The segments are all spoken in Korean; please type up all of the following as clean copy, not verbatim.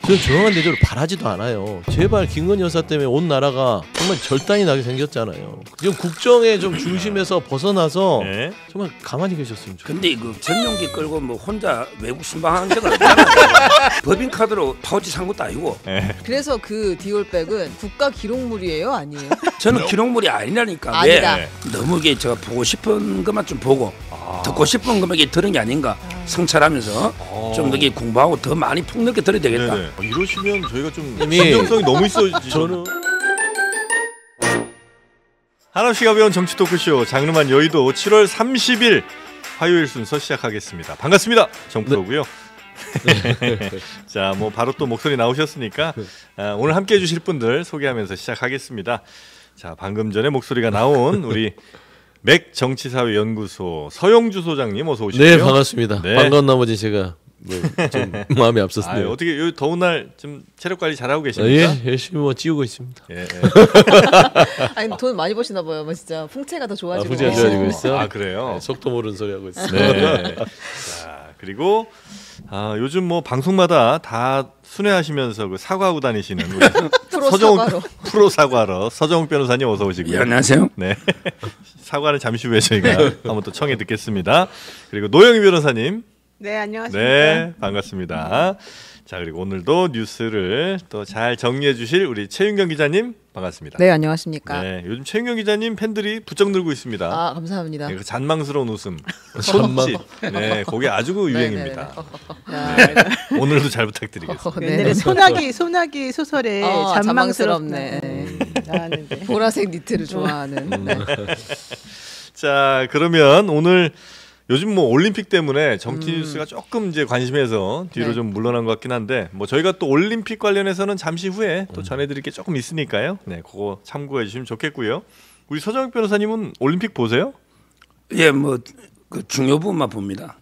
저는 조용한 대접을 바라지도 않아요. 제발 김건희 여사 때문에 온 나라가 정말 절단이 나게 생겼잖아요. 지금 국정의 좀 중심에서 벗어나서 네. 정말 가만히 계셨으면 좋겠어요. 근데 그 전용기 끌고 뭐 혼자 외국 순방하는 적은 없잖아요. 법인카드로 파우치 산 것도 아니고. 네. 그래서 그 디올백은 국가 기록물이에요, 아니에요? 저는 기록물이 아니라니까. 아니다. 왜? 너무 이게 제가 보고 싶은 것만 좀 보고 듣고 싶은 것만 이게 들은 게 아닌가. 성찰하면서 좀 더 공부하고 더 많이 폭넓게 들어야 되겠다. 네네. 이러시면 저희가 좀 이미 진정성이 너무 있어지죠. 저는 한없이가 배운 정치 토크쇼 장르만 여의도 7월 30일 화요일 순서 시작하겠습니다. 반갑습니다. 정프로고요. 자, 뭐 바로 또 목소리 나오셨으니까 오늘 함께해 주실 분들 소개하면서 시작하겠습니다. 자, 방금 전에 목소리가 나온 우리 맥 정치사회연구소 서영주 소장님 어서 오십시오. 네, 반갑습니다. 네. 반가운 나머지 제가 좀 마음이 앞섰네요. 어떻게 요 더운 날 좀 체력 관리 잘하고 아, 계십니까? 예, 열심히 뭐 찌우고 있습니다. 예, 예. 아니 돈 많이 버시나 봐요. 뭐 진짜 풍채가 더 좋아지고. 풍채가 좋아지고 있어. 아, 그래요? 네, 속도 모르는 소리 하고 있어요. 네. 자, 그리고 요즘 뭐 방송마다 다 순회하시면서 그 사과하고 다니시는 우리 프로 사과로. 프로 사과로 서정욱 변호사님 어서 오시고요. 예, 안녕하세요. 네. 사과는 잠시 후에 저희가 한번 또 청해 듣겠습니다. 그리고 노영희 변호사님. 네, 안녕하십니까. 네, 반갑습니다. 자, 그리고 오늘도 뉴스를 또 잘 정리해 주실 우리 최윤경 기자님 반갑습니다. 네, 안녕하십니까. 네, 요즘 최윤경 기자님 팬들이 부쩍 늘고 있습니다. 아, 감사합니다. 네, 그 잔망스러운 웃음, 손짓, 네, 그게 아주 그 유행입니다. 네. 오늘도 잘 부탁드리겠습니다. 옛날에 소나기 소설에 잔망스럽네. 나왔는데. 보라색 니트를 좋아하는. 네. 자, 그러면 오늘 요즘 뭐 올림픽 때문에 정치 뉴스가 조금 이제 관심에서 뒤로 네. 좀 물러난 것 같긴 한데 뭐 저희가 또 올림픽 관련해서는 잠시 후에 또 전해드릴 게 조금 있으니까요. 네, 그거 참고해 주시면 좋겠고요. 우리 서정욱 변호사님은 올림픽 보세요? 예, 뭐 그 중요 부분만 봅니다.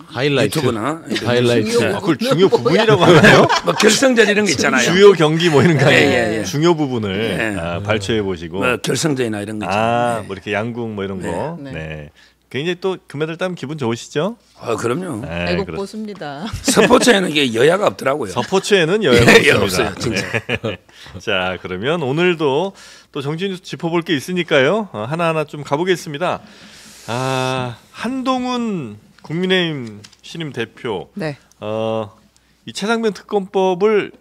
하이라이트. 유튜브나 하이라이트. 그걸 중요 부분이라고 하나요? 뭐 결승전 이런 거 있잖아요. 주요 경기 뭐 이런 거 아니에요? 예, 예. 중요 부분을 예. 발췌해 보시고. 뭐 결승전이나 이런 거 있잖아요. 뭐 이렇게 양궁 뭐 이런 거. 네. 네. 굉장히 또 금메달 따면 기분 좋으시죠? 그럼요. 네, 애국 그렇습니다. 보수입니다. 스포츠에는 이게 여야가 없더라고요. 서포츠에는 여야가 예, 없습니다. 없어요, 진짜. 네. 자, 그러면 오늘도 또 정치 뉴스 짚어볼 게 있으니까요. 하나하나 좀 가보겠습니다. 한동훈 국민의힘 신임 대표, 네. 이 최상병 특검법을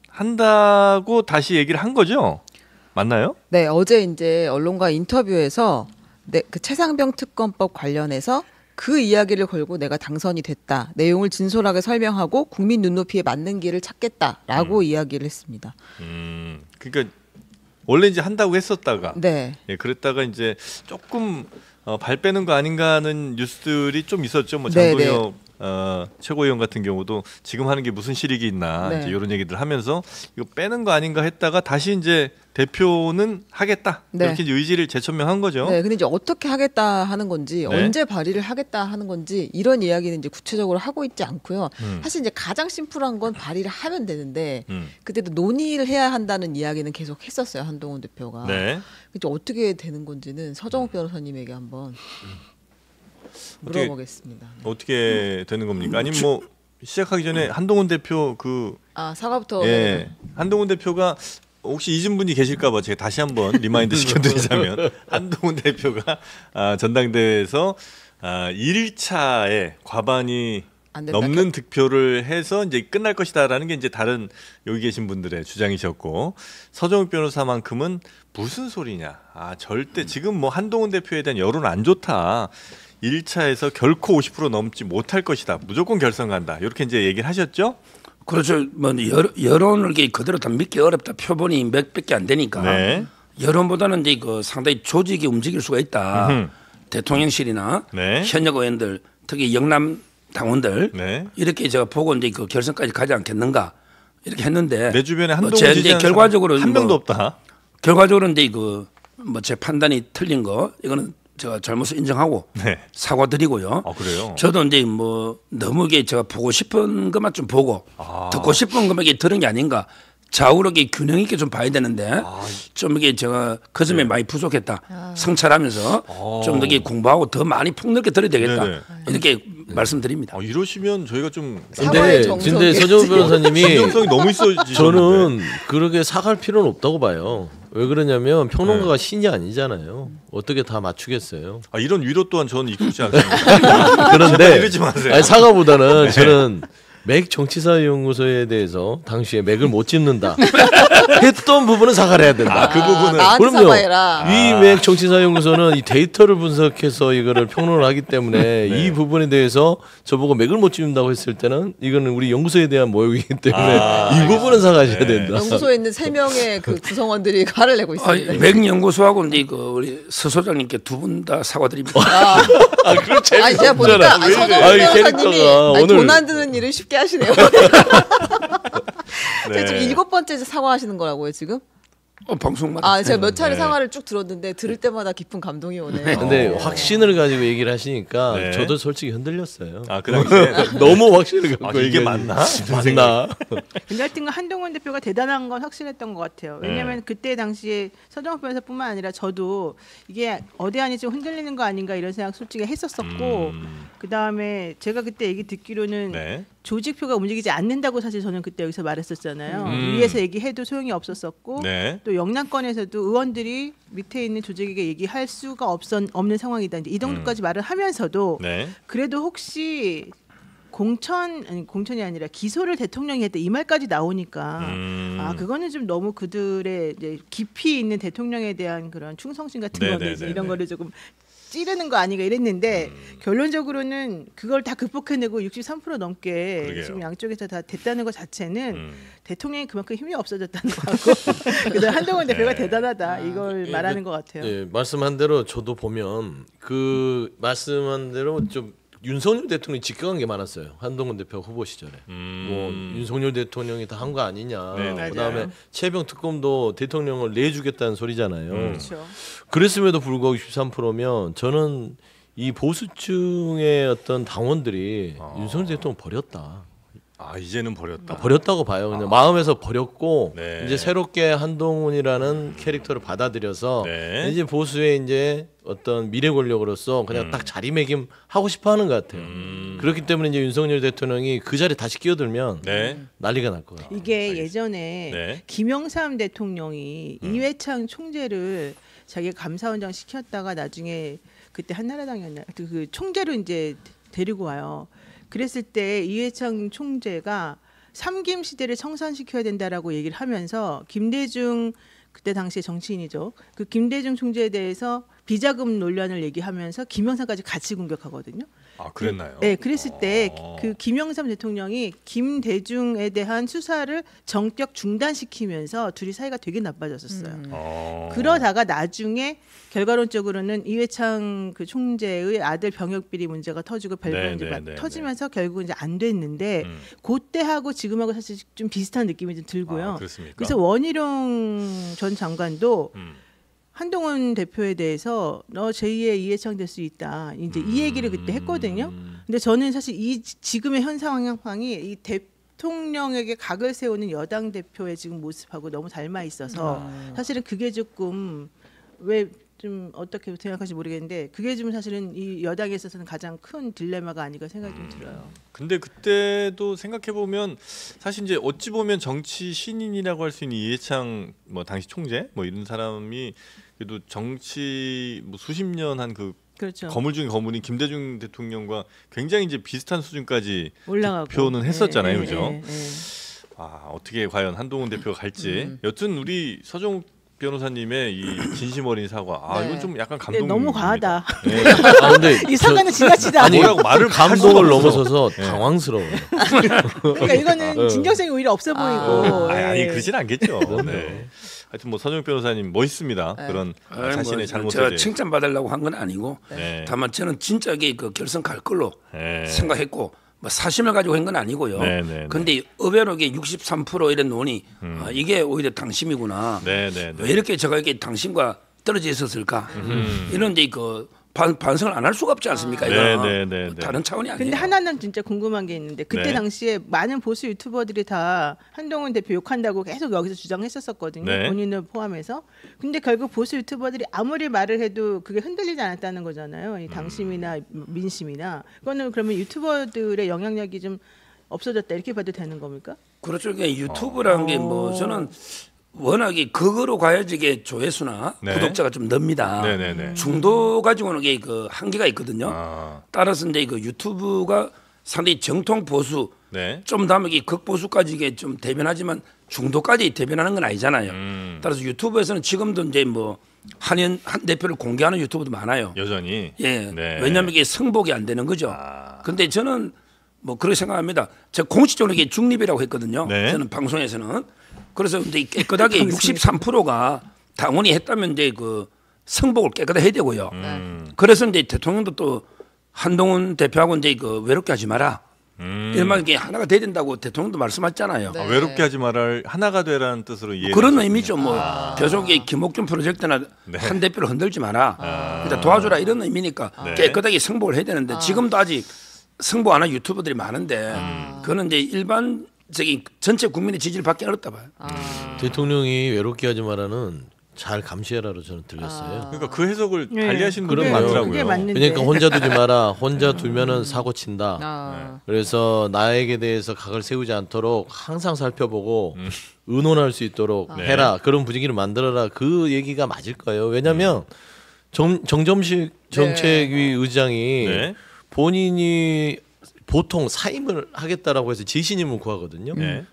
한다고 다시 얘기를 한 거죠? 맞나요? 네, 어제 이제 언론과 인터뷰에서 그 최상병 특검법 관련해서 그 이야기를 걸고 내가 당선이 됐다. 내용을 진솔하게 설명하고 국민 눈높이에 맞는 길을 찾겠다라고 이야기를 했습니다. 그러니까 원래 이제 한다고 했었다가 네. 예, 그랬다가 이제 조금 발 빼는 거 아닌가 하는 뉴스들이 좀 있었죠. 뭐 네, 장동혁 최고위원 같은 경우도 지금 하는 게 무슨 실익이 있나 네. 이제 이런 얘기들 하면서 이거 빼는 거 아닌가 했다가 다시 이제 대표는 하겠다 네. 이렇게 이제 의지를 재천명한 거죠. 네, 근데 이제 어떻게 하겠다 하는 건지 네. 언제 발의를 하겠다 하는 건지 이런 이야기는 이제 구체적으로 하고 있지 않고요. 사실 이제 가장 심플한 건 발의를 하면 되는데 그때도 논의를 해야 한다는 이야기는 계속 했었어요, 한동훈 대표가. 네. 이제 어떻게 되는 건지는 서정욱 변호사님에게 한번 물어보겠습니다. 어떻게 되는 겁니까? 아니면 뭐 시작하기 전에 한동훈 대표 사과부터. 예, 한동훈 대표가 혹시 잊은 분이 계실까봐 제가 다시 한번 리마인드 시켜드리자면 한동훈 대표가 전당대회에서 1차에 과반이 안 된다. 넘는 득표를 해서 이제 끝날 것이다라는 게 이제 다른 여기 계신 분들의 주장이셨고 서정욱 변호사만큼은 무슨 소리냐? 절대 지금 뭐 한동훈 대표에 대한 여론 안 좋다. 1차에서 결코 50% 넘지 못할 것이다. 무조건 결선 간다. 이렇게 이제 얘기를 하셨죠? 그렇죠. 뭐 여론을 그대로 다 믿기 어렵다. 표본이 몇백개 안 되니까. 네. 여론보다는 이제 그 상당히 조직이 움직일 수가 있다. 대통령실이나 네. 현역 의원들, 특히 영남 당원들 네. 이렇게 제가 보고 이제 그 결선까지 가지 않겠는가 이렇게 했는데 내 주변에 한동훈 이제 지지하는 결과적으로 사람 한 명도 없다. 결과적으로 이제 그 뭐 제 판단이 틀린 거 이거는 제가 잘못을 인정하고 네. 사과드리고요. 그래요? 저도 이제 뭐 너무 이게 제가 보고 싶은 것만 좀 보고 듣고 싶은 것만 이게 들은 게 아닌가. 좌우로 이게 균형 있게 좀 봐야 되는데 좀 이게 제가 그 점에 많이 부족했다. 성찰하면서 좀 더 공부하고 더 많이 폭넓게 들어야 되겠다. 네네. 이렇게 말씀드립니다. 이러시면 저희가 좀 사과의 근데 서정훈 변호사님이 진정성이 너무 있어지셨는데. 저는 그렇게 사갈 필요는 없다고 봐요. 왜 그러냐면 평론가가 신이 아니잖아요. 어떻게 다 맞추겠어요. 이런 위로 또한 저는 익숙지 않습니다. 그런데 이러지 마세요. 아니, 사과보다는 저는 맥 정치사연구소에 대해서 당시에 맥을 못 짚는다 했던 부분은 사과를 해야 된다. 그 부분은 나한테 사과해라. 이 맥 정치사연구소는 이 데이터를 분석해서 이거를 평론을 하기 때문에 이 부분에 대해서 저보고 맥을 못 짚는다고 했을 때는 이거는 우리 연구소에 대한 모욕이기 때문에 이 부분은 사과하셔야 된다. 연구소에 있는 3명의 그 구성원들이 화를 내고 있습니다. 맥 연구소하고 이제 그 우리 서 소장님께 두 분 다 사과드립니다. 그럼 재밌 아니 제가 보니까 서정훈 변호사님이 오늘 돈 안 드는 일을 쉽게 하시네요. 네. 지금 7번째 사과하시는 거라고요 지금? 방송마다. 제가 몇 차례 사과를 쭉 들었는데 들을 때마다 깊은 감동이 오네요. 근데 확신을 가지고 얘기를 하시니까 네. 저도 솔직히 흔들렸어요. 그 당시에 너무 확신을 갖고 이게 얘기하니- 맞나? 맞나? 근데 하여튼 한동훈 대표가 대단한 건 확실했던 것 같아요. 왜냐하면 그때 당시에 서정훈 변호사뿐만 아니라 저도 이게 어디안이 좀 흔들리는 거 아닌가 이런 생각 솔직히 했었었고 그 다음에 제가 그때 얘기 듣기로는 네. 조직표가 움직이지 않는다고 사실 저는 그때 여기서 말했었잖아요. 위에서 얘기해도 소용이 없었었고 네. 또 영남권에서도 의원들이 밑에 있는 조직에게 얘기할 수가 없는 상황이다. 이제 이 정도까지 말을 하면서도 네. 그래도 혹시 공천이 아니라 기소를 대통령이 했다 이 말까지 나오니까 그거는 좀 너무 그들의 이제 깊이 있는 대통령에 대한 그런 충성심 같은 거는 이런 거를 조금 찌르는 거 아닌가 이랬는데 결론적으로는 그걸 다 극복해내고 63% 넘게 그러게요. 지금 양쪽에서 다 됐다는 것 자체는 대통령이 그만큼 힘이 없어졌다는 거고 그래서 한동훈 대표가 대단하다 이걸 말하는 것 같아요. 예, 말씀한 대로 저도 보면 그 말씀한 대로 좀 윤석열 대통령이 직격한 게 많았어요. 한동훈 대표 후보 시절에 뭐 윤석열 대통령이 다 한 거 아니냐. 네, 그다음에 맞아요. 최병 특검도 대통령을 내주겠다는 소리잖아요. 그렇죠. 그랬음에도 불구하고 63%면 저는 이 보수층의 어떤 당원들이 윤석열 대통령 버렸다. 이제는 버렸다. 버렸다고 봐요. 그냥 마음에서 버렸고 네. 이제 새롭게 한동훈이라는 캐릭터를 받아들여서 네. 이제 보수의 이제 어떤 미래 권력으로서 그냥 딱 자리매김 하고 싶어하는 것 같아요. 그렇기 때문에 이제 윤석열 대통령이 그 자리에 다시 끼어들면 네. 난리가 날 것 같아요. 이게 예전에 네. 김영삼 대통령이 이회창 총재를 자기가 감사원장 시켰다가 나중에 그때 한나라당이었나 그 총재로 이제 데리고 와요. 그랬을 때 이회창 총재가 삼김 시대를 청산시켜야 된다라고 얘기를 하면서 김대중 그때 당시에 정치인이죠. 그 김대중 총재에 대해서 비자금 논란을 얘기하면서 김영삼까지 같이 공격하거든요. 그랬나요? 네, 그랬을 때 그 김영삼 대통령이 김대중에 대한 수사를 정격 중단시키면서 둘이 사이가 되게 나빠졌었어요. 그러다가 나중에 결과론적으로는 이회창 그 총재의 아들 병역 비리 문제가 터지고 별거 이제 막 터지면서 결국 이제 안 됐는데 그때하고 지금하고 사실 좀 비슷한 느낌이 좀 들고요. 그렇습니까? 그래서 원희룡 전 장관도 한동훈 대표에 대해서 너 제2의 이해창 될 수 있다. 이제 이 얘기를 그때 했거든요. 근데 저는 사실 이 지금의 현 상황이 이 대통령에게 각을 세우는 여당 대표의 지금 모습하고 너무 닮아 있어서 사실은 그게 조금 왜 좀 어떻게 생각하실지 모르겠는데 그게 좀 사실은 이 여당에 있어서는 가장 큰 딜레마가 아닌가 생각이 좀 들어요. 근데 그때도 생각해 보면 사실 이제 어찌 보면 정치 신인이라고 할 수 있는 이해창 뭐 당시 총재 뭐 이런 사람이 그래도 정치 뭐 수십 년 한 그 그렇죠. 거물 중에 거물인 김대중 대통령과 굉장히 이제 비슷한 수준까지 올라가고 표현은 했었잖아요, 그죠? 네. 어떻게 과연 한동훈 대표가 갈지. 여튼 우리 서정욱 변호사님의 이 진심 어린 사과, 네. 이건 좀 약간 네, 감동. 너무 과하다. 네. 근데 이 사과는 지나치다. 아니 뭐라고 말을 할 수가 감동을 없어. 넘어서서 당황스러워요. 그러니까 이거는 진정성이 오히려 없어 보이고. 아니 그러진 않겠죠. 네. 하여튼 뭐 서정욱 변호사님 멋있습니다. 그런 자신의 잘못에 제가 대해. 칭찬 받으려고 한 건 아니고 네. 다만 저는 진짜 그 결선 갈 걸로 네. 생각했고 뭐 사심을 가지고 한 건 아니고요. 네. 그런데 의외로게 63% 이런 논의 이게 오히려 당심이구나. 네. 왜 이렇게 제가 이렇게 당심과 떨어져 있었을까? 이런 이제 그 반성을 안 할 수가 없지 않습니까? 이거 네. 다른 차원이 아니에요. 근데 하나는 진짜 궁금한 게 있는데 그때 네. 당시에 많은 보수 유튜버들이 다 한동훈 대표 욕한다고 계속 여기서 주장했었거든요. 네. 본인을 포함해서. 근데 결국 보수 유튜버들이 아무리 말을 해도 그게 흔들리지 않았다는 거잖아요. 이 당심이나 민심이나. 그거는 그러면 유튜버들의 영향력이 좀 없어졌다 이렇게 봐도 되는 겁니까? 그렇죠. 그러니까 유튜브라는 게 뭐 저는 워낙에 그거로 가야지 이게 조회수나 네. 구독자가 좀 늡니다. 네네네. 중도 가지고는 이게 그 한계가 있거든요. 아, 따라서 이제 그 유튜브가 상당히 정통 보수 네. 좀 다음에 이 극보수까지 이게 좀 대변하지만 중도까지 대변하는 건 아니잖아요. 따라서 유튜브에서는 지금도 이제 뭐 한 대표를 공개하는 유튜브도 많아요. 여전히. 예. 네. 왜냐하면 이게 승복이 안 되는 거죠. 아. 근데 저는 뭐 그렇게 생각합니다. 제가 공식적으로 이게 중립이라고 했거든요. 네. 저는 방송에서는. 그래서 이제 깨끗하게 63%가 당원이 했다면 이제 그 승복을 깨끗하게 해야 되고요. 그래서 이제 대통령도 또 한동훈 대표하고 이제 그 외롭게 하지 마라. 이런 게 하나가 돼야 된다고 대통령도 말씀하셨잖아요. 네. 아, 외롭게 하지 마라 하나가 되라는 뜻으로 이해. 그런 의미죠. 뭐 계속 이 김옥준 프로젝트나 네. 한 대표를 흔들지 마라. 그러니까 도와줘라 이런 의미니까 네. 깨끗하게 승복을 해야 되는데 지금도 아직 승복 안 한 유튜버들이 많은데 그거는 이제 일반적인 전체 국민의 지지를 받기 어렵다 봐요. 대통령이 외롭게 하지 마라는 잘 감시해라로 저는 들렸어요. 그러니까 그 해석을 네. 달리하시는 분이 그럼요. 많더라고요. 그게 맞는데. 그러니까 혼자 두지 마라. 혼자 두면은 사고 친다. 아. 그래서 나에게 대해서 각을 세우지 않도록 항상 살펴보고 의논할 수 있도록 네. 해라. 그런 분위기를 만들어라. 그 얘기가 맞을 거예요. 왜냐하면 정점식 정책위 의장이 네. 본인이 보통 사임을 하겠다라고 해서 지신임을 구하거든요. 네.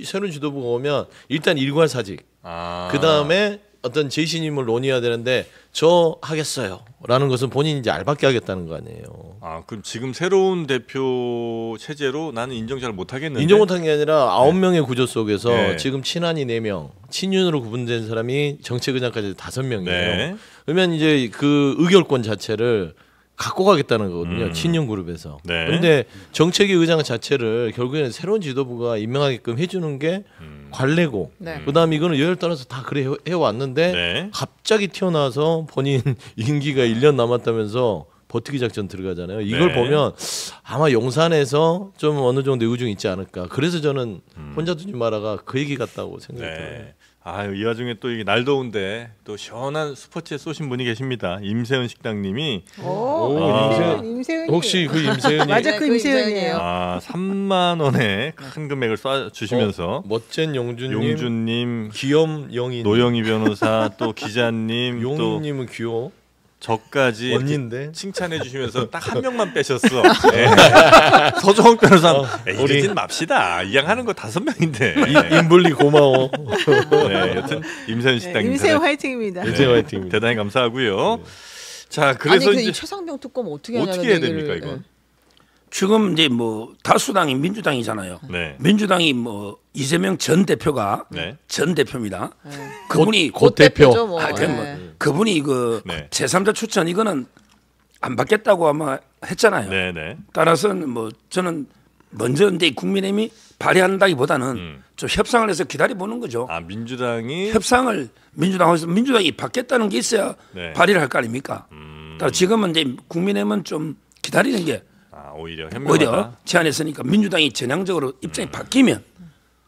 새로운 지도부가 오면 일단 일괄사직. 아. 그 다음에 어떤 제신임을 논의해야 되는데 저 하겠어요라는 것은 본인이 이제 알밖에 하겠다는 거 아니에요. 아, 그럼 지금 새로운 대표 체제로 나는 인정 잘 못하겠는데. 인정 못한 게 아니라 9명의 구조 속에서 네. 지금 친한이 4명, 친윤으로 구분된 사람이 정책의장까지 5명이에요. 네. 그러면 이제 그 의결권 자체를 갖고 가겠다는 거거든요. 친윤 그룹에서. 네. 그런데 정책위 의장 자체를 결국에는 새로운 지도부가 임명하게끔 해주는 게 관례고, 네. 그다음 이거는 여열 따라서 다 그래 해왔는데 네. 갑자기 튀어나와서 본인 임기가 1년 남았다면서 버티기 작전 들어가잖아요. 이걸 네. 보면 아마 용산에서 좀 어느 정도 의중이 있지 않을까. 그래서 저는 혼자 두지 마라가 그 얘기 같다고 생각해요. 네. 아, 이 와중에 또 이게 날 더운데 또 시원한 스포츠에 쏘신 분이 계십니다. 임세은 식당님이 임세은이. 혹시 그 임세은이 맞아, 네, 그 그 임세은이에요. 아, 3만 원의 큰 금액을 쏴 주시면서 멋진 용준님, 용준님, 귀염 영인, 노영희 변호사, 또 기자님, 또 용인님은 귀여워. 저까지 언니인데. 칭찬해 주시면서 딱 한 명만 빼셨어. 네. 서정욱 변호사, 우리- 이러진 맙시다. 이양하는 거 5명인데. 인블리 고마워. 네, 여튼 임세은 식당님 임세은 화이팅입니다. 이제 화이팅. 대단히 감사하고요. 자, 아니 그래서 그 이제 이 최상병 특검 어떻게 하냐는 어떻게 해야 얘기를, 됩니까 이건? 지금 이제 뭐 다수당이 민주당이잖아요. 네. 민주당이 뭐 이재명 전 대표가 네. 전 대표입니다. 네. 그분이 곧 대표. 대표죠, 뭐. 그럼 뭐 네. 그분이 그 네. 제3자 추천 이거는 안 받겠다고 아마 했잖아요. 네, 네. 따라서는 뭐 저는 먼저 이제 국민의힘이 발의한다기보다는 좀 협상을 해서 기다려 보는 거죠. 아, 민주당이 협상을 민주당에서 민주당이 받겠다는 게 있어야 네. 발의를 할 거 아닙니까? 따라 지금은 이제 국민의힘은 좀 기다리는 게 오히려 현명하다. 오히려 제안했으니까 민주당이 전향적으로 입장이 바뀌면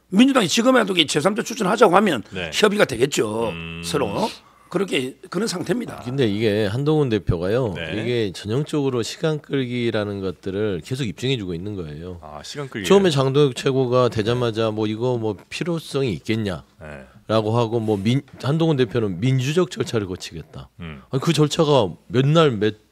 민주당이 지금이라도 제3자 추천하자고 하면 네. 협의가 되겠죠. 서로 그렇게 그런 상태입니다. 근데 이게 한동훈 대표가요. 네. 이게 전형적으로 시간 끌기라는 것들을 계속 입증해주고 있는 거예요. 아, 시간 끌기. 처음에 장동혁 최고가 되자마자 뭐 이거 뭐 필요성이 있겠냐. 네. 라고 하고 뭐 한동훈 대표는 민주적 절차를 거치겠다. 음. 아니, 그 절차가 몇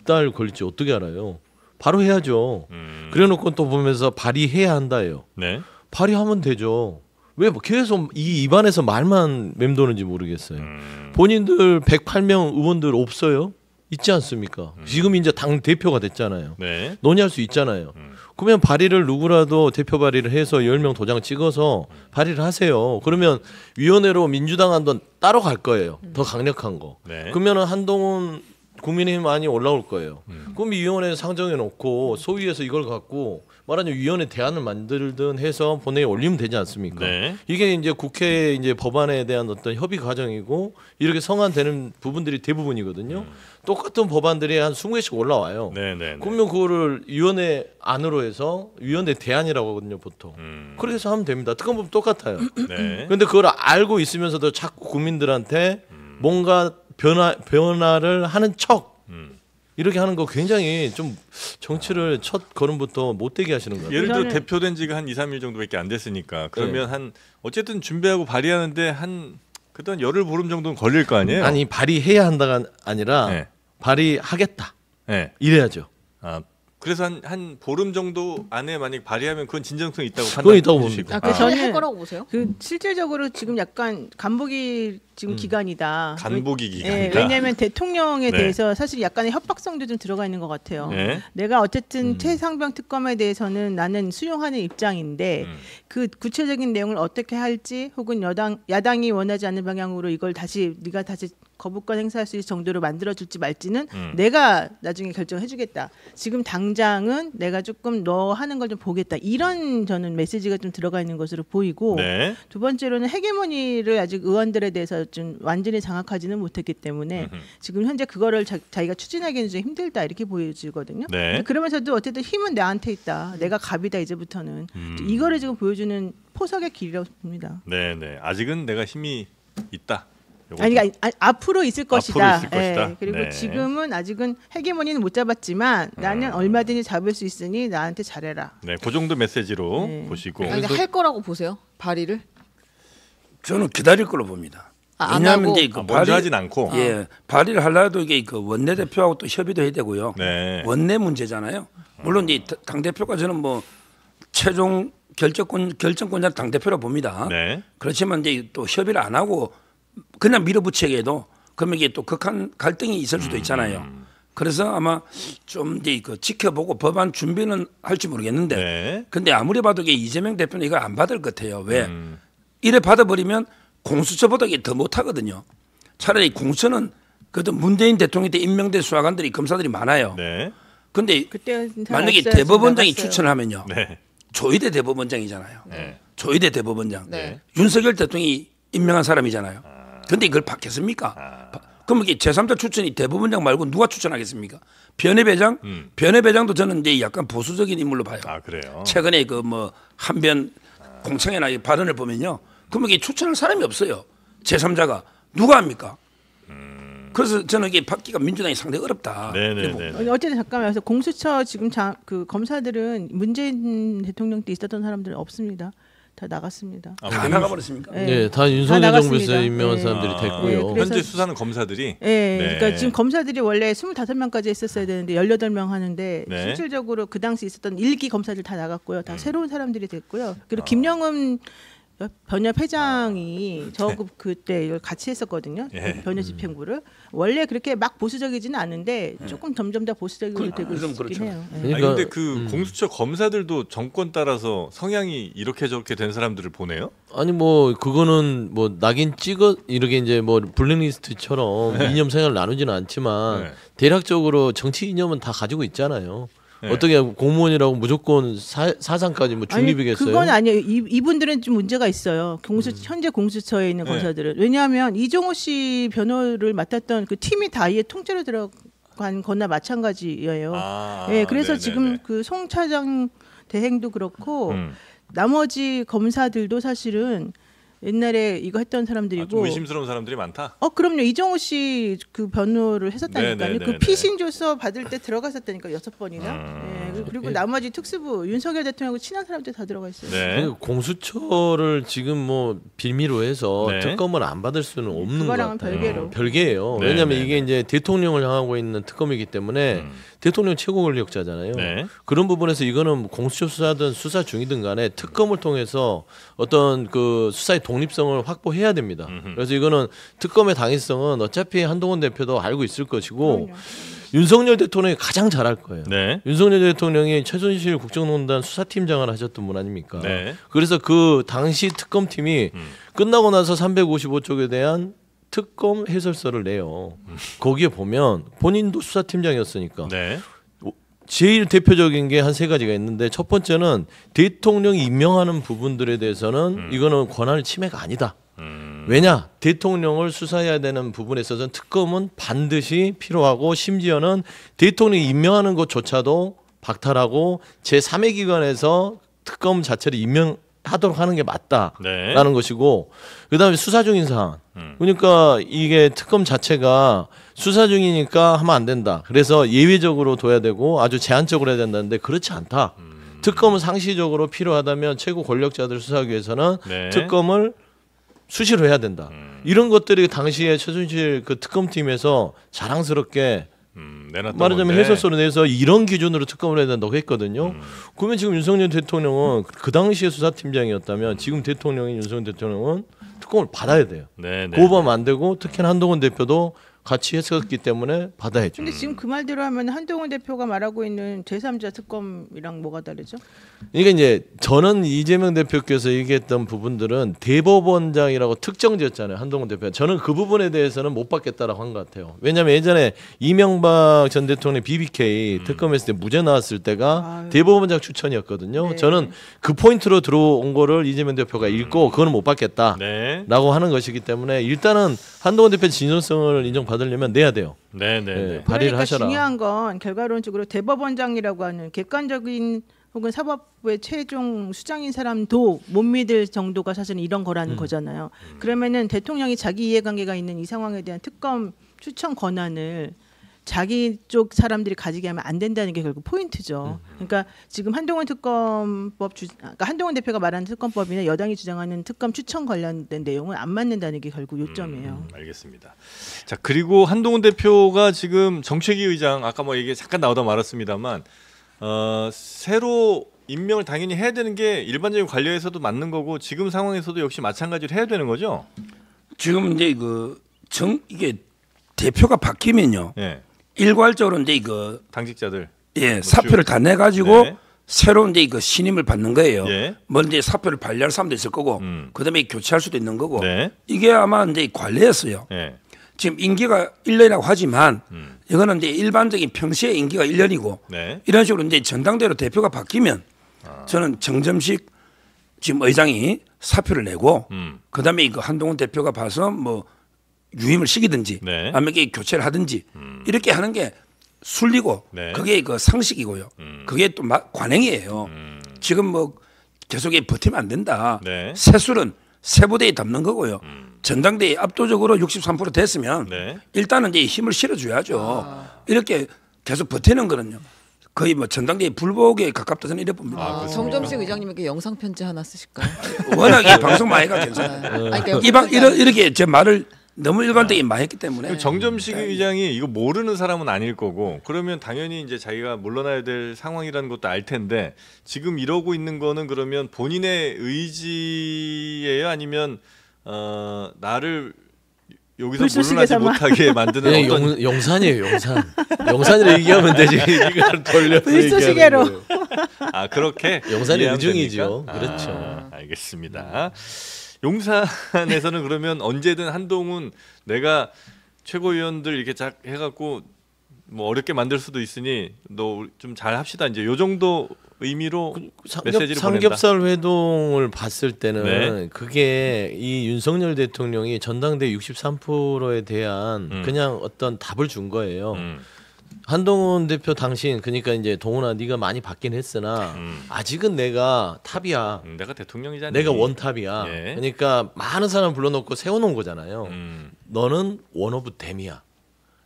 달 걸릴지 어떻게 알아요? 바로 해야죠. 그래놓고 또 보면서 발의해야 한다예요. 네. 발의하면 되죠. 왜 뭐 계속 이 입안에서 말만 맴도는지 모르겠어요. 본인들 108명 의원들 없어요? 있지 않습니까? 지금 이제 당 대표가 됐잖아요. 네. 논의할 수 있잖아요. 그러면 발의를 누구라도 대표 발의를 해서 10명 도장 찍어서 발의를 하세요. 그러면 위원회로 민주당 안도 따로 갈 거예요. 더 강력한 거. 네. 그러면은 한동훈 국민의힘 많이 올라올 거예요. 그럼 이 위원회 상정해 놓고 소위에서 이걸 갖고 말하자면 위원회 대안을 만들든 해서 본회의에 올리면 되지 않습니까? 네. 이게 이제 국회 이제 법안에 대한 어떤 협의 과정이고 이렇게 성안되는 부분들이 대부분이거든요. 똑같은 법안들이 한 20개씩 올라와요. 네네. 그러면 그거를 위원회 안으로 해서 위원회 대안이라고 하거든요, 보통. 그렇게 해서 하면 됩니다. 특검법 똑같아요. 네. 근데 그걸 알고 있으면서도 자꾸 국민들한테 뭔가 변화를 하는 척 이렇게 하는 거 굉장히 좀 정치를 첫 걸음부터 못되게 하시는 거예요. 예를 들어 저는- 대표된 지가 한 2, 3일 정도밖에 안 됐으니까 그러면 네. 한 어쨌든 준비하고 발의하는데 한 그동안 열흘 보름 정도는 걸릴 거 아니에요? 아니 발의해야 한다가 아니라 네. 발의하겠다 네. 이래야죠. 아, 그래서 한 보름 정도 안에 만약 발의하면 그건 진정성이 있다고 그건 있다고 판단해 주시고. 아, 그 저는- 할 거라고 보세요? 그 실질적으로 지금 약간 간보기 지금 기간이다. 간보기 기간이다. 예, 왜냐하면 대통령에 네. 대해서 사실 약간의 협박성도 좀 들어가 있는 것 같아요. 네. 내가 어쨌든 최상병 특검에 대해서는 나는 수용하는 입장인데 그 구체적인 내용을 어떻게 할지 혹은 야당이 원하지 않는 방향으로 이걸 네가 다시 거부권 행사할 수 있을 정도로 만들어줄지 말지는 내가 나중에 결정해주겠다. 지금 당장은 내가 조금 너 하는 걸 좀 보겠다. 이런 저는 메시지가 좀 들어가 있는 것으로 보이고 네. 두 번째로는 헤게모니를 아직 의원들에 대해서 좀 완전히 장악하지는 못했기 때문에 지금 현재 그거를 자기가 추진하기는 좀 힘들다 이렇게 보여지거든요. 네. 그러면서도 어쨌든 힘은 내한테 있다. 내가 갑이다 이제부터는 이거를 지금 보여주는 포석의 길이라고 봅니다. 네, 네. 아직은 내가 힘이 있다. 요거 아니, 그러니까 앞으로 있을 것이다. 있을 것이다. 그리고 네. 지금은 아직은 헤게모니는 못 잡았지만 나는 얼마든지 잡을 수 있으니 나한테 잘해라. 네, 그 정도 메시지로 네. 보시고. 아니, 근데 할 거라고 보세요? 발의를? 저는 기다릴 걸로 봅니다. 안 왜냐하면 하고? 이제 그 먼저 하진 않고. 예, 발의를 하려도 이게 그 원내 대표하고 또 협의도 해야 되고요. 네. 원내 문제잖아요. 물론 이제 당 대표가 저는 뭐 최종 결정권자 당 대표라 봅니다. 네. 그렇지만 이제 또 협의를 안 하고 그냥 밀어붙이게 해도 그러면 이게 또 극한 갈등이 있을 수도 있잖아요. 그래서 아마 좀 이제 그 지켜보고 법안 준비는 할지 모르겠는데, 네. 근데 아무리 봐도 이게 이재명 대표는 이걸 안 받을 것 같아요. 왜? 이래 받아버리면 공수처보다 이게 더 못하거든요. 차라리 공수처는 그래도 문재인 대통령 때 임명된 수사관들이 검사들이 많아요. 네. 근데 그때 만약에 나갔어요. 대법원장이 나갔어요. 추천을 하면요. 네. 조희대 대법원장이잖아요. 네. 조희대 대법원장. 네. 윤석열 대통령이 임명한 사람이잖아요. 근데 이걸 받겠습니까? 그럼 이게 제3자 추천이 대법원장 말고 누가 추천하겠습니까? 변협회장? 변협회장도 저는 이제 약간 보수적인 인물로 봐요. 아, 그래요. 최근에 그 뭐 한변 공청회나 이 발언을 보면요. 그러면 이게 추천할 사람이 없어요. 제3자가 누가 합니까? 그래서 저는 이게 받기가 민주당이 상당히 어렵다. 네, 네, 이렇게 네. 봅니다. 어쨌든 잠깐만 그래서 공수처 지금 그 검사들은 문재인 대통령 때 있었던 사람들은 없습니다. 다 나갔습니다. 아, 다 그래요? 나가버렸습니까? 네. 네, 다 윤석열 나갔습니다. 정부에서 임명한 네. 사람들이 아, 됐고요. 그래서- 현재 수사는 검사들이. 네, 네. 그러니까 지금 검사들이 원래 25명까지 했었어야 되는데 18명 하는데 네. 실질적으로 그 당시 있었던 1기 검사들 다 나갔고요. 다 새로운 사람들이 됐고요. 그리고 김영흠 변협 회장이 저 그때 이걸 같이 했었거든요. 예. 변협 집행부를 원래 그렇게 막 보수적이지는 않은데 조금 점점 더 보수적으로 되고 좀 있긴 그렇죠. 해요. 예. 아니 그러니까- 근데 그 공수처 검사들도 정권 따라서 성향이 이렇게 저렇게 된 사람들을 보내요? 아니 뭐 그거는 뭐 낙인 찍어 이렇게 이제 뭐 블랙리스트처럼 이념 생활을 나누지는 않지만 네. 대략적으로 정치 이념은 다 가지고 있잖아요. 네. 어떻게 공무원이라고 무조건 사상까지 뭐 중립이겠어요? 아니, 그건 아니에요. 이분들은 좀 문제가 있어요. 현재 공수처에 있는 네. 검사들은 왜냐하면 이종호 씨 변호를 맡았던 그 팀이 다 아예 통째로 들어간 거나 마찬가지예요. 아, 예, 그래서 네네네. 지금 그 송 차장 대행도 그렇고 음. 나머지 검사들도 사실은 옛날에 이거 했던 아, 사람들이고. 좀 의심스러운 사람들이 많다. 그럼요. 이종호 씨 그 변호를 했었다니까요. 네네네네. 그 피신조서 받을 때 들어갔었다니까 6번이나. 음. 그리고 나머지 특수부 윤석열 대통령하고 친한 사람들 다 들어가 있어요. 네. 그 공수처를 지금 뭐 빌미로 해서 네. 특검을 안 받을 수는 없는 것 그거랑은 같아요. 별개로. 별개예요. 네, 왜냐하면 네, 이게 이제 대통령을 향하고 있는 특검이기 때문에 대통령 최고 권력자잖아요. 네. 그런 부분에서 이거는 공수처 수사든 수사 중이든 간에 특검을 통해서 어떤 그 수사의 독립성을 확보해야 됩니다. 그래서 이거는 특검의 당위성은 어차피 한동훈 대표도 알고 있을 것이고 그럼요. 윤석열 대통령이 가장 잘할 거예요. 네. 윤석열 대통령이 최순실 국정농단 수사팀장을 하셨던 분 아닙니까? 네. 그래서 그 당시 특검팀이 끝나고 나서 355쪽에 대한 특검 해설서를 내요. 거기에 보면 본인도 수사팀장이었으니까 네. 제일 대표적인 게 한 세 가지가 있는데 첫 번째는 대통령이 임명하는 부분들에 대해서는 이거는 권한의 침해가 아니다. 왜냐? 대통령을 수사해야 되는 부분에 있어서는 특검은 반드시 필요하고 심지어는 대통령이 임명하는 것조차도 박탈하고 제3의 기관에서 특검 자체를 임명하도록 하는 게 맞다라는 네. 것이고 그다음에 수사 중인 사안. 그러니까 이게 특검 자체가 수사 중이니까 하면 안 된다. 그래서 예외적으로 둬야 되고 아주 제한적으로 해야 된다는데 그렇지 않다. 특검은 상시적으로 필요하다면 최고 권력자들 수사하기 위해서는 네. 특검을 수시로 해야 된다. 이런 것들이 당시에 최순실 그 특검팀에서 자랑스럽게 내놨던 말하자면 건데. 해설서를 내서 이런 기준으로 특검을 해야 된다고 했거든요. 그러면 지금 윤석열 대통령은 그 당시에 수사팀장이었다면 지금 대통령인 윤석열 대통령은 특검을 받아야 돼요. 네, 네. 고소하면 안 되고 특히나 한동훈 대표도 같이 했었기 때문에 받아야죠. 근데 지금 그 말대로 하면 한동훈 대표가 말하고 있는 제3자 특검이랑 뭐가 다르죠? 그러니까 이제 저는 이재명 대표께서 얘기했던 부분들은 대법원장이라고 특정지었잖아요. 한동훈 대표. 저는 그 부분에 대해서는 못 받겠다라고 한 것 같아요. 왜냐하면 예전에 이명박 전 대통령 BBK 특검했을 때 무죄 나왔을 때가 아유. 대법원장 추천이었거든요. 네. 저는 그 포인트로 들어온 거를 이재명 대표가 읽고 그거는 못 받겠다. 네. 라고 하는 것이기 때문에 일단은 한동훈 대표 진정성을 인정받으려면 내야 돼요. 네, 네, 네. 발의를 그러니까 하셔라. 중요한 건 결과론적으로 대법원장이라고 하는 객관적인 혹은 사법부의 최종 수장인 사람도 못 믿을 정도가 사실은 이런 거라는 거잖아요. 그러면은 대통령이 자기 이해관계가 있는 이 상황에 대한 특검 추천 권한을 자기 쪽 사람들이 가지게 하면 안 된다는 게 결국 포인트죠. 그러니까 지금 한동훈 특검법 그러니까 한동훈 대표가 말하는 특검법이나 여당이 주장하는 특검 추천 관련된 내용은 안 맞는다는 게 결국 요점이에요. 알겠습니다. 자, 그리고 한동훈 대표가 지금 정책위 의장 아까 뭐 얘기 잠깐 나오다 말았습니다만 새로 임명을 당연히 해야 되는 게 일반적인 관료에서도 맞는 거고 지금 상황에서도 역시 마찬가지로 해야 되는 거죠. 지금 이제 이게 대표가 바뀌면요. 예. 일괄적으로 이제 당직자들. 사표를 다 내 가지고 네. 새로운 이제 신임을 받는 거예요. 예. 먼저 사표를 반려할 사람도 있을 거고, 그다음에 교체할 수도 있는 거고. 네. 이게 아마 이제 관례였어요. 예. 지금 임기가 1년이라고 하지만 이거는 이제 일반적인 평시의 임기가 1년이고 네. 이런 식으로 이제 전당대로 대표가 바뀌면 저는 정점식 지금 의장이 사표를 내고 그다음에 이거 한동훈 대표가 봐서 뭐 유임을 시키든지 네. 아니면 이게 교체를 하든지 이렇게 하는 게 순리고 네. 그게 그 상식이고요. 그게 또 관행이에요. 지금 뭐 계속 버티면 안 된다. 네. 세술은 세부대에 담는 거고요. 전당대회 압도적으로 63% 됐으면 네. 일단은 이제 힘을 실어줘야죠. 이렇게 계속 버티는 거는요. 거의 뭐 전당대회 불복에 가깝다 저는 이래 봅니다. 정점식 의장님에게 영상 편지 하나 쓰실까요? 워낙에 방송 많이 가 괜찮아요. 아니, 그러니까 이렇게 제 말을 너무 일관되게 많이 했기 때문에 정점식 의장이 이거 모르는 사람은 아닐 거고 그러면 당연히 이제 자기가 물러나야 될 상황이라는 것도 알 텐데 지금 이러고 있는 거는 그러면 본인의 의지예요 아니면 나를 여기서 불쏘시개 물러나지 삼아. 못하게 만드는 그냥 어떤 영산이에요, 영산. 영산이라 얘기하면 되지. 이걸 돌려서 불쏘시개로. 얘기하는 거예요. 그렇게 영산의 이해하면 의중이죠. 됩니까? 그렇죠. 알겠습니다. 용산에서는 그러면 언제든 한동훈 내가 최고위원들 이렇게 쫙 해갖고 뭐 어렵게 만들 수도 있으니 너 좀 잘 합시다 이제 요 정도 의미로 메시지를 보낸다. 삼겹살 회동을 봤을 때는 네. 그게 이 윤석열 대통령이 전당대 63%에 대한 그냥 어떤 답을 준 거예요. 한동훈 대표 당신 그러니까 이제 동훈아 네가 많이 받긴 했으나 아직은 내가 탑이야. 내가 대통령이잖아. 내가 원탑이야. 예. 그러니까 많은 사람 불러놓고 세워놓은 거잖아요. 너는 원 오브 댐이야.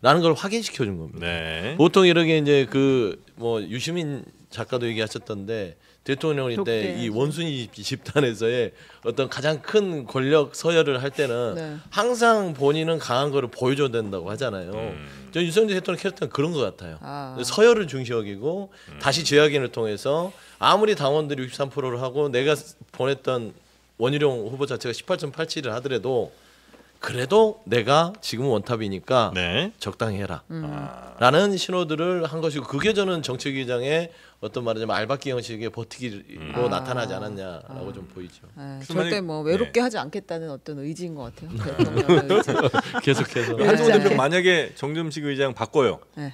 라는 걸 확인시켜 준 겁니다. 네. 보통 이렇게 이제 그 뭐 유시민 작가도 얘기하셨던데 대통령일 때 독대. 이 원순위 집단에서의 어떤 가장 큰 권력 서열을 할 때는 네. 항상 본인은 강한 거를 보여줘야 된다고 하잖아요. 저 윤석열 대통령 캐릭터는 그런 것 같아요. 서열을 중시여기고 다시 재확인을 통해서 아무리 당원들이 63%를 하고 내가 보냈던 원희룡 후보 자체가 18.87을 하더라도 그래도 내가 지금 원탑이니까 네. 적당히 해라. 아. 라는 신호들을 한 것이고 그게 저는 정책위의장의 어떤 말하자면 알박기 형식의 버티기로 나타나지 않았냐라고 좀 보이죠. 절대 뭐 외롭게 하지 않겠다는 어떤 의지인 것 같아요. 대통령의 의지. 계속해서. 한동훈 대표 네. 만약에 정점식 의장 바꿔요. 네.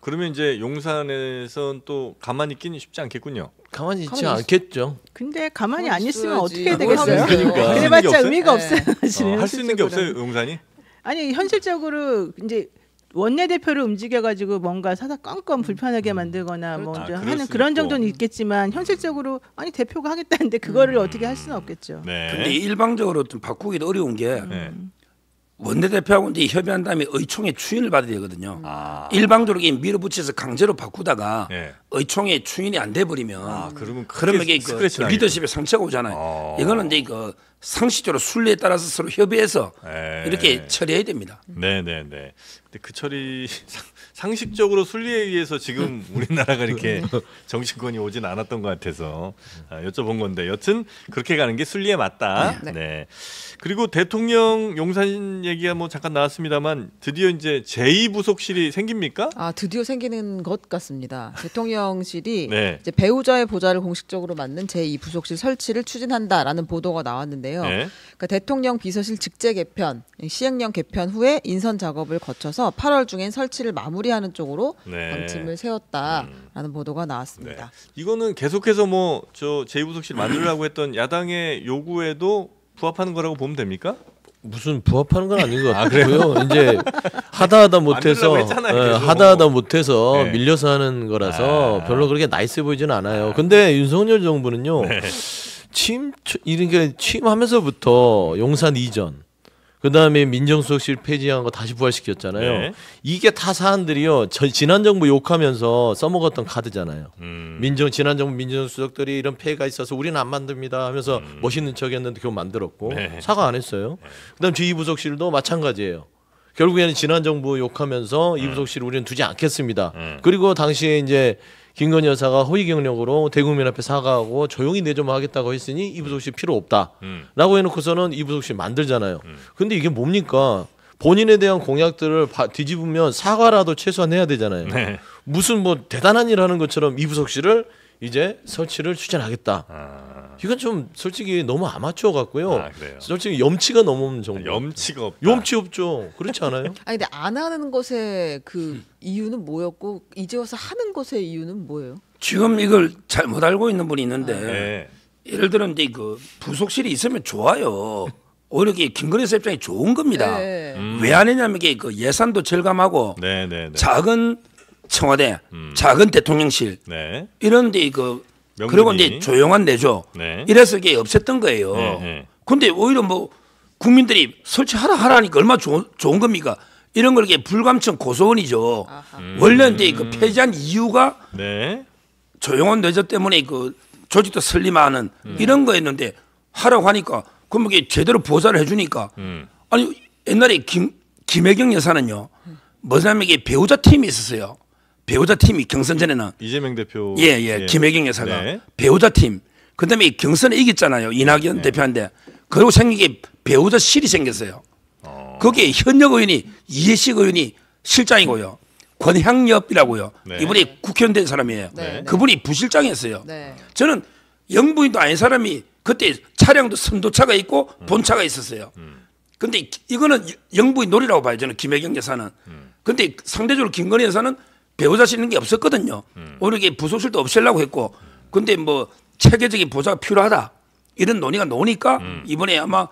그러면 이제 용산에선 또 가만히 있기는 쉽지 않겠군요. 가만히 있지 가만히 않겠죠. 근데 가만히 안 가만히 있으면 있어야지. 어떻게 뭘 되겠어요? 하겠어요. 그러니까. 그래봤자 의미가 네. 없어요. 사실은 할 수 있는 게 없어요, 현실적으로는. 용산이? 아니 현실적으로 이제 원내대표를 움직여가지고 뭔가 사사 껌껌 불편하게 만들거나 뭐 그렇죠. 이제 아, 그럴 하는 수는 그런 있고. 정도는 있겠지만 현실적으로 아니 대표가 하겠다는데 그거를 어떻게 할 수는 없겠죠. 네. 근데 일방적으로 좀 바꾸기도 어려운 게 네. 원내대표하고 이제 협의한 다음에 의총의 추인을 받아야 되거든요. 아. 일방적으로 이렇게 밀어붙여서 강제로 바꾸다가 네. 의총의 추인이 안 돼 버리면 아, 그러면 이게 그 스크래치 나겠죠. 리더십에 상처가 오잖아요. 이거는 이제 그 상식적으로 순리에 따라서 서로 협의해서 네. 이렇게 처리해야 됩니다. 네네네. 근데 그 처리 상식적으로 순리에 의해서 지금 우리나라가 이렇게 정치권이 오진 않았던 것 같아서 여쭤본 건데 여튼 그렇게 가는 게 순리에 맞다. 네. 네. 그리고 대통령 용산 얘기가 뭐 잠깐 나왔습니다만 드디어 이제 제2부속실이 생깁니까? 드디어 생기는 것 같습니다. 대통령실이 네. 이제 배우자의 보좌를 공식적으로 맡는 제2부속실 설치를 추진한다라는 보도가 나왔는데요. 네. 그러니까 대통령 비서실 직제 개편, 시행령 개편 후에 인선 작업을 거쳐서 8월 중엔 설치를 마무리하는 쪽으로 네. 방침을 세웠다라는 보도가 나왔습니다. 이거는 계속해서 뭐 저 제2부속실 만들려고 했던 야당의 요구에도 부합하는 거라고 보면 됩니까? 무슨 부합하는 건 아닌 것 같고요. 이제 하다 못해서 만들려고 했잖아요, 계속. 하다 못해서 네. 밀려서 하는 거라서 별로 그렇게 나이스 보이지는 않아요. 근데 윤석열 정부는요. 이런 게 취임하면서부터 용산 이전 그다음에 민정수석실 폐지한 거 다시 부활시켰잖아요. 네. 이게 다 사안들이요. 지난 정부 욕하면서 써먹었던 카드잖아요. 지난 정부 민정수석들이 이런 폐해가 있어서 우리는 안 만듭니다 하면서 멋있는 척했는데 그거 만들었고 네. 사과 안 했어요. 그다음 제2부속실도 마찬가지예요. 결국에는 지난 정부 욕하면서 이부속실 우리는 두지 않겠습니다. 그리고 당시에 이제 김건희 여사가 허위 경력으로 대국민 앞에 사과하고 조용히 내조하겠다고 했으니 이부속실 필요 없다라고 해놓고서는 이부속실 만들잖아요. 근데 이게 뭡니까? 본인에 대한 공약들을 뒤집으면 사과라도 최소한 해야 되잖아요. 네. 무슨 뭐 대단한 일 하는 것처럼 이부속실을 이제 설치를 추진하겠다. 이건 좀 솔직히 너무 아마추어 같고요. 아, 그래요? 솔직히 염치가 너무 없는 정도. 염치가 없다. 염치 없죠. 그렇지 않아요? 아니 근데 안 하는 것의 그 이유는 뭐였고 이제 와서 하는 것의 이유는 뭐예요? 지금 이걸 잘못 알고 있는 분이 있는데 네. 예를 들어 이제 그 부속실이 있으면 좋아요. 오히려 이게 김건희 여사 입장이 좋은 겁니다. 네. 왜 안 했냐면 이게 그 예산도 절감하고 네네네. 작은 청와대, 작은 대통령실 네. 이런데 그 명분이. 그리고 이제 조용한 내조 네. 이래서 이게 없앴던 거예요. 네. 근데 오히려 뭐 국민들이 설치하라 하라니까 얼마나 좋은 겁니까? 이런 걸 이게 불감청 고소원이죠. 원래 이제 그 폐지한 이유가 네. 조용한 내조 때문에 그 조직도 설림하는 이런 거였는데 하라고 하니까 그럼 이게 제대로 보좌를 해주니까 아니 옛날에 김혜경 여사는요 뭐냐면 이게 배우자 팀이 있었어요. 배우자 팀이 경선 전에는 이재명 대표. 김혜경 여사가 네. 배우자 팀 그다음에 경선에 이겼잖아요 이낙연 대표한테 그리고 생긴 게 배우자실이 생겼어요. 거기에 현역 의원이 이해식 의원이 실장이고요. 권향엽이라고요. 네. 이분이 국회의원 된 사람이에요. 네. 그분이 부실장이었어요. 네. 저는 영부인도 아닌 사람이 그때 차량도 선도차가 있고 본차가 있었어요. 근데 이거는 영부인 놀이라고 봐요. 저는 김혜경 여사는. 근데 상대적으로 김건희 여사는 배우자실 있는 게 없었거든요. 오히려 이게 부속실도 없애려고 했고 근데 뭐 체계적인 보좌가 필요하다. 이런 논의가 나오니까 이번에 아마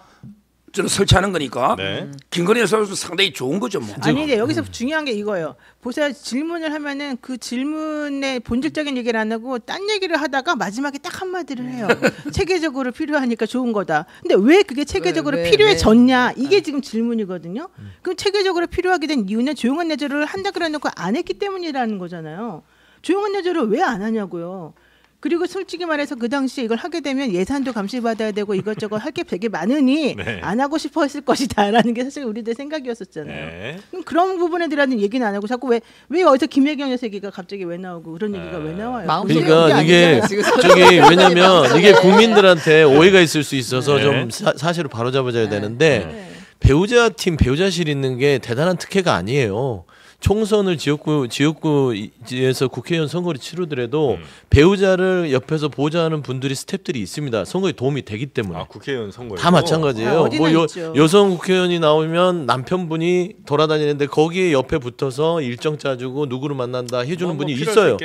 저는 설치하는 거니까 네. 김건희 여사도 상당히 좋은 거죠. 뭐. 아니 근데 여기서 중요한 게 이거예요. 보세요. 질문을 하면은 그 질문의 본질적인 얘기를 안 하고 딴 얘기를 하다가 마지막에 딱 한마디를 해요. 체계적으로 필요하니까 좋은 거다. 근데 왜 그게 체계적으로 왜? 필요해졌냐? 이게 지금 질문이거든요. 그럼 체계적으로 필요하게 된 이유는 조용한 내조를 한다 그래놓고 안 했기 때문이라는 거잖아요. 조용한 내조를 왜 안 하냐고요. 그리고 솔직히 말해서 그 당시에 이걸 하게 되면 예산도 감시받아야 되고 이것저것 할 게 되게 많으니 네. 안 하고 싶어 했을 것이다라는 게 사실 우리들 생각이었었잖아요. 네. 그럼 그런 부분에 대한 얘기는 안 하고 자꾸 왜 어디서 김혜경 여사 얘기가 갑자기 왜 나오고 그런 얘기가 왜 나와요? 마음속에 그러니까 그게 이게 아니잖아요, 지금. 저기 왜냐면 이게 국민들한테 오해가 있을 수 있어서 네. 좀 사실을 바로잡아줘야 되는데 배우자 팀 배우자실 있는 게 대단한 특혜가 아니에요. 총선을 지역구에서 국회의원 선거를 치르더라도 배우자를 옆에서 보좌하는 분들이 스태프들이 있습니다. 선거에 도움이 되기 때문에. 아, 국회의원 선거에 다 마찬가지예요. 어디나 있죠. 여성 국회의원이 나오면 남편분이 돌아다니는데 거기에 옆에 붙어서 일정 짜주고 누구를 만난다 해주는 분이 있어요.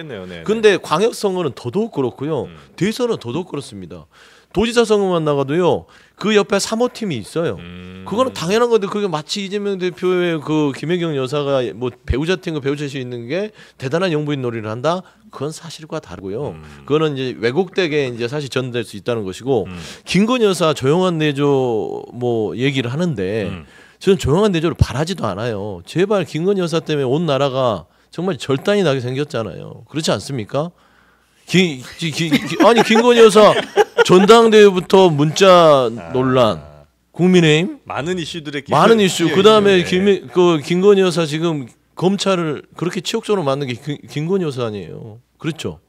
근데 광역 선거는 더더욱 그렇고요. 대선은 더더욱 그렇습니다. 도지사 선거만 나가도요. 그 옆에 사모팀이 있어요. 그거는 당연한 건데 그게 마치 이재명 대표의 그 김혜경 여사가 뭐 배우자 팀과 배우자실 있는 게 대단한 영부인 놀이를 한다. 그건 사실과 다르고요. 그거는 이제 왜곡되게 이제 사실 전될 수 있다는 것이고 김건희 여사 조용한 내조 뭐 얘기를 하는데 저는 조용한 내조를 바라지도 않아요. 제발 김건희 여사 때문에 온 나라가 정말 절단이 나게 생겼잖아요. 그렇지 않습니까? 아니 김건희 여사 전당대회부터 문자 논란, 국민의힘 많은 이슈들의 많은 이슈. 그다음에 김건희 여사 지금 검찰을 그렇게 치욕적으로 만든 게 김건희 여사 아니에요. 그렇죠.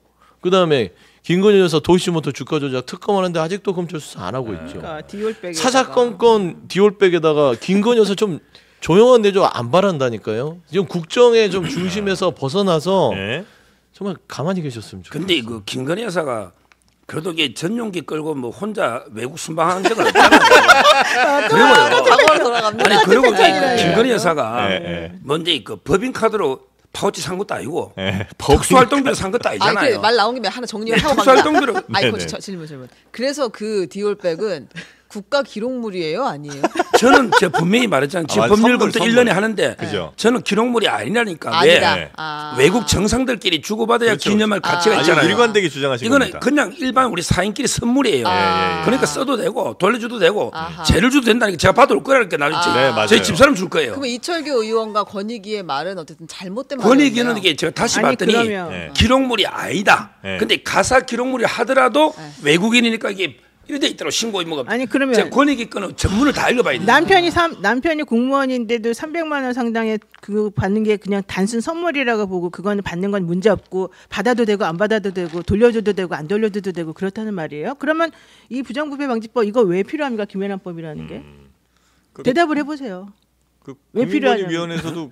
그다음에 김건희 여사 도이치모터 주가 조작 특검하는데 아직도 검찰 수사 안 하고 있죠. 그러니까 디올백 사사건건 디올백에다가 김건희 여사 좀 조용한 내조 안 바란다니까요. 지금 국정의 좀 중심에서 벗어나서 네. 정말 가만히 계셨으면 좋겠어요. 근데 그 김건희 여사가 그래도 이게 전용기 끌고 뭐 혼자 외국 순방한 적은 없잖아요. 과거로 돌아갑니다. 아니 그리고 팬타지라니까요. 김건희 여사가 네. 먼저 그 법인카드로 파우치 산 것도 아니고 네. 특수활동비로 산 것도 아니, 아니잖아요. 말 나온 김에 하나 정리를 네, 하고 특수활동비로 아니, 네네. 거기 질문. 그래서 그 디올백은 국가 기록물이에요, 아니에요? 저는 제가 분명히 말했잖아요. 지금 맞아. 법률부터 선물. 1년에 하는데 그죠. 저는 기록물이 아니라니까. 아니다. 왜? 아. 외국 정상들끼리 주고받아야 그렇죠. 기념할 가치가 아니, 있잖아요. 일관되게 주장하신 이거는 겁니다. 그냥 일반 우리 사인끼리 선물이에요. 아. 그러니까 써도 되고 돌려줘도 되고 아하. 죄를 줘도 된다니까. 제가 받아 올 거라니까 나중에 네, 맞아요. 저희 집사람 줄 거예요. 그러면 이철규 의원과 권익위의 말은 어쨌든 잘못된 말이에요. 권익위는 이게 제가 다시 아니, 봤더니 그러면 네. 기록물이 아니다. 네. 근데 가사 기록물이 하더라도 외국인이니까 이게 이래 있더라고 신고 뭐가. 아니, 그러면 제가 권익위 거는 전문을 다 읽어봐야 돼. 남편이 공무원인데도 300만 원 상당의 그 받는 게 그냥 단순 선물이라고 보고 그거는 받는 건 문제 없고 받아도 되고 안 받아도 되고 돌려줘도 되고 안 돌려줘도 되고 그렇다는 말이에요. 그러면 이 부정부패 방지법 이거 왜 필요합니까? 김연아법이라는 게 대답을 해보세요. 그 왜 필요하냐고. 국민권익위원회에서도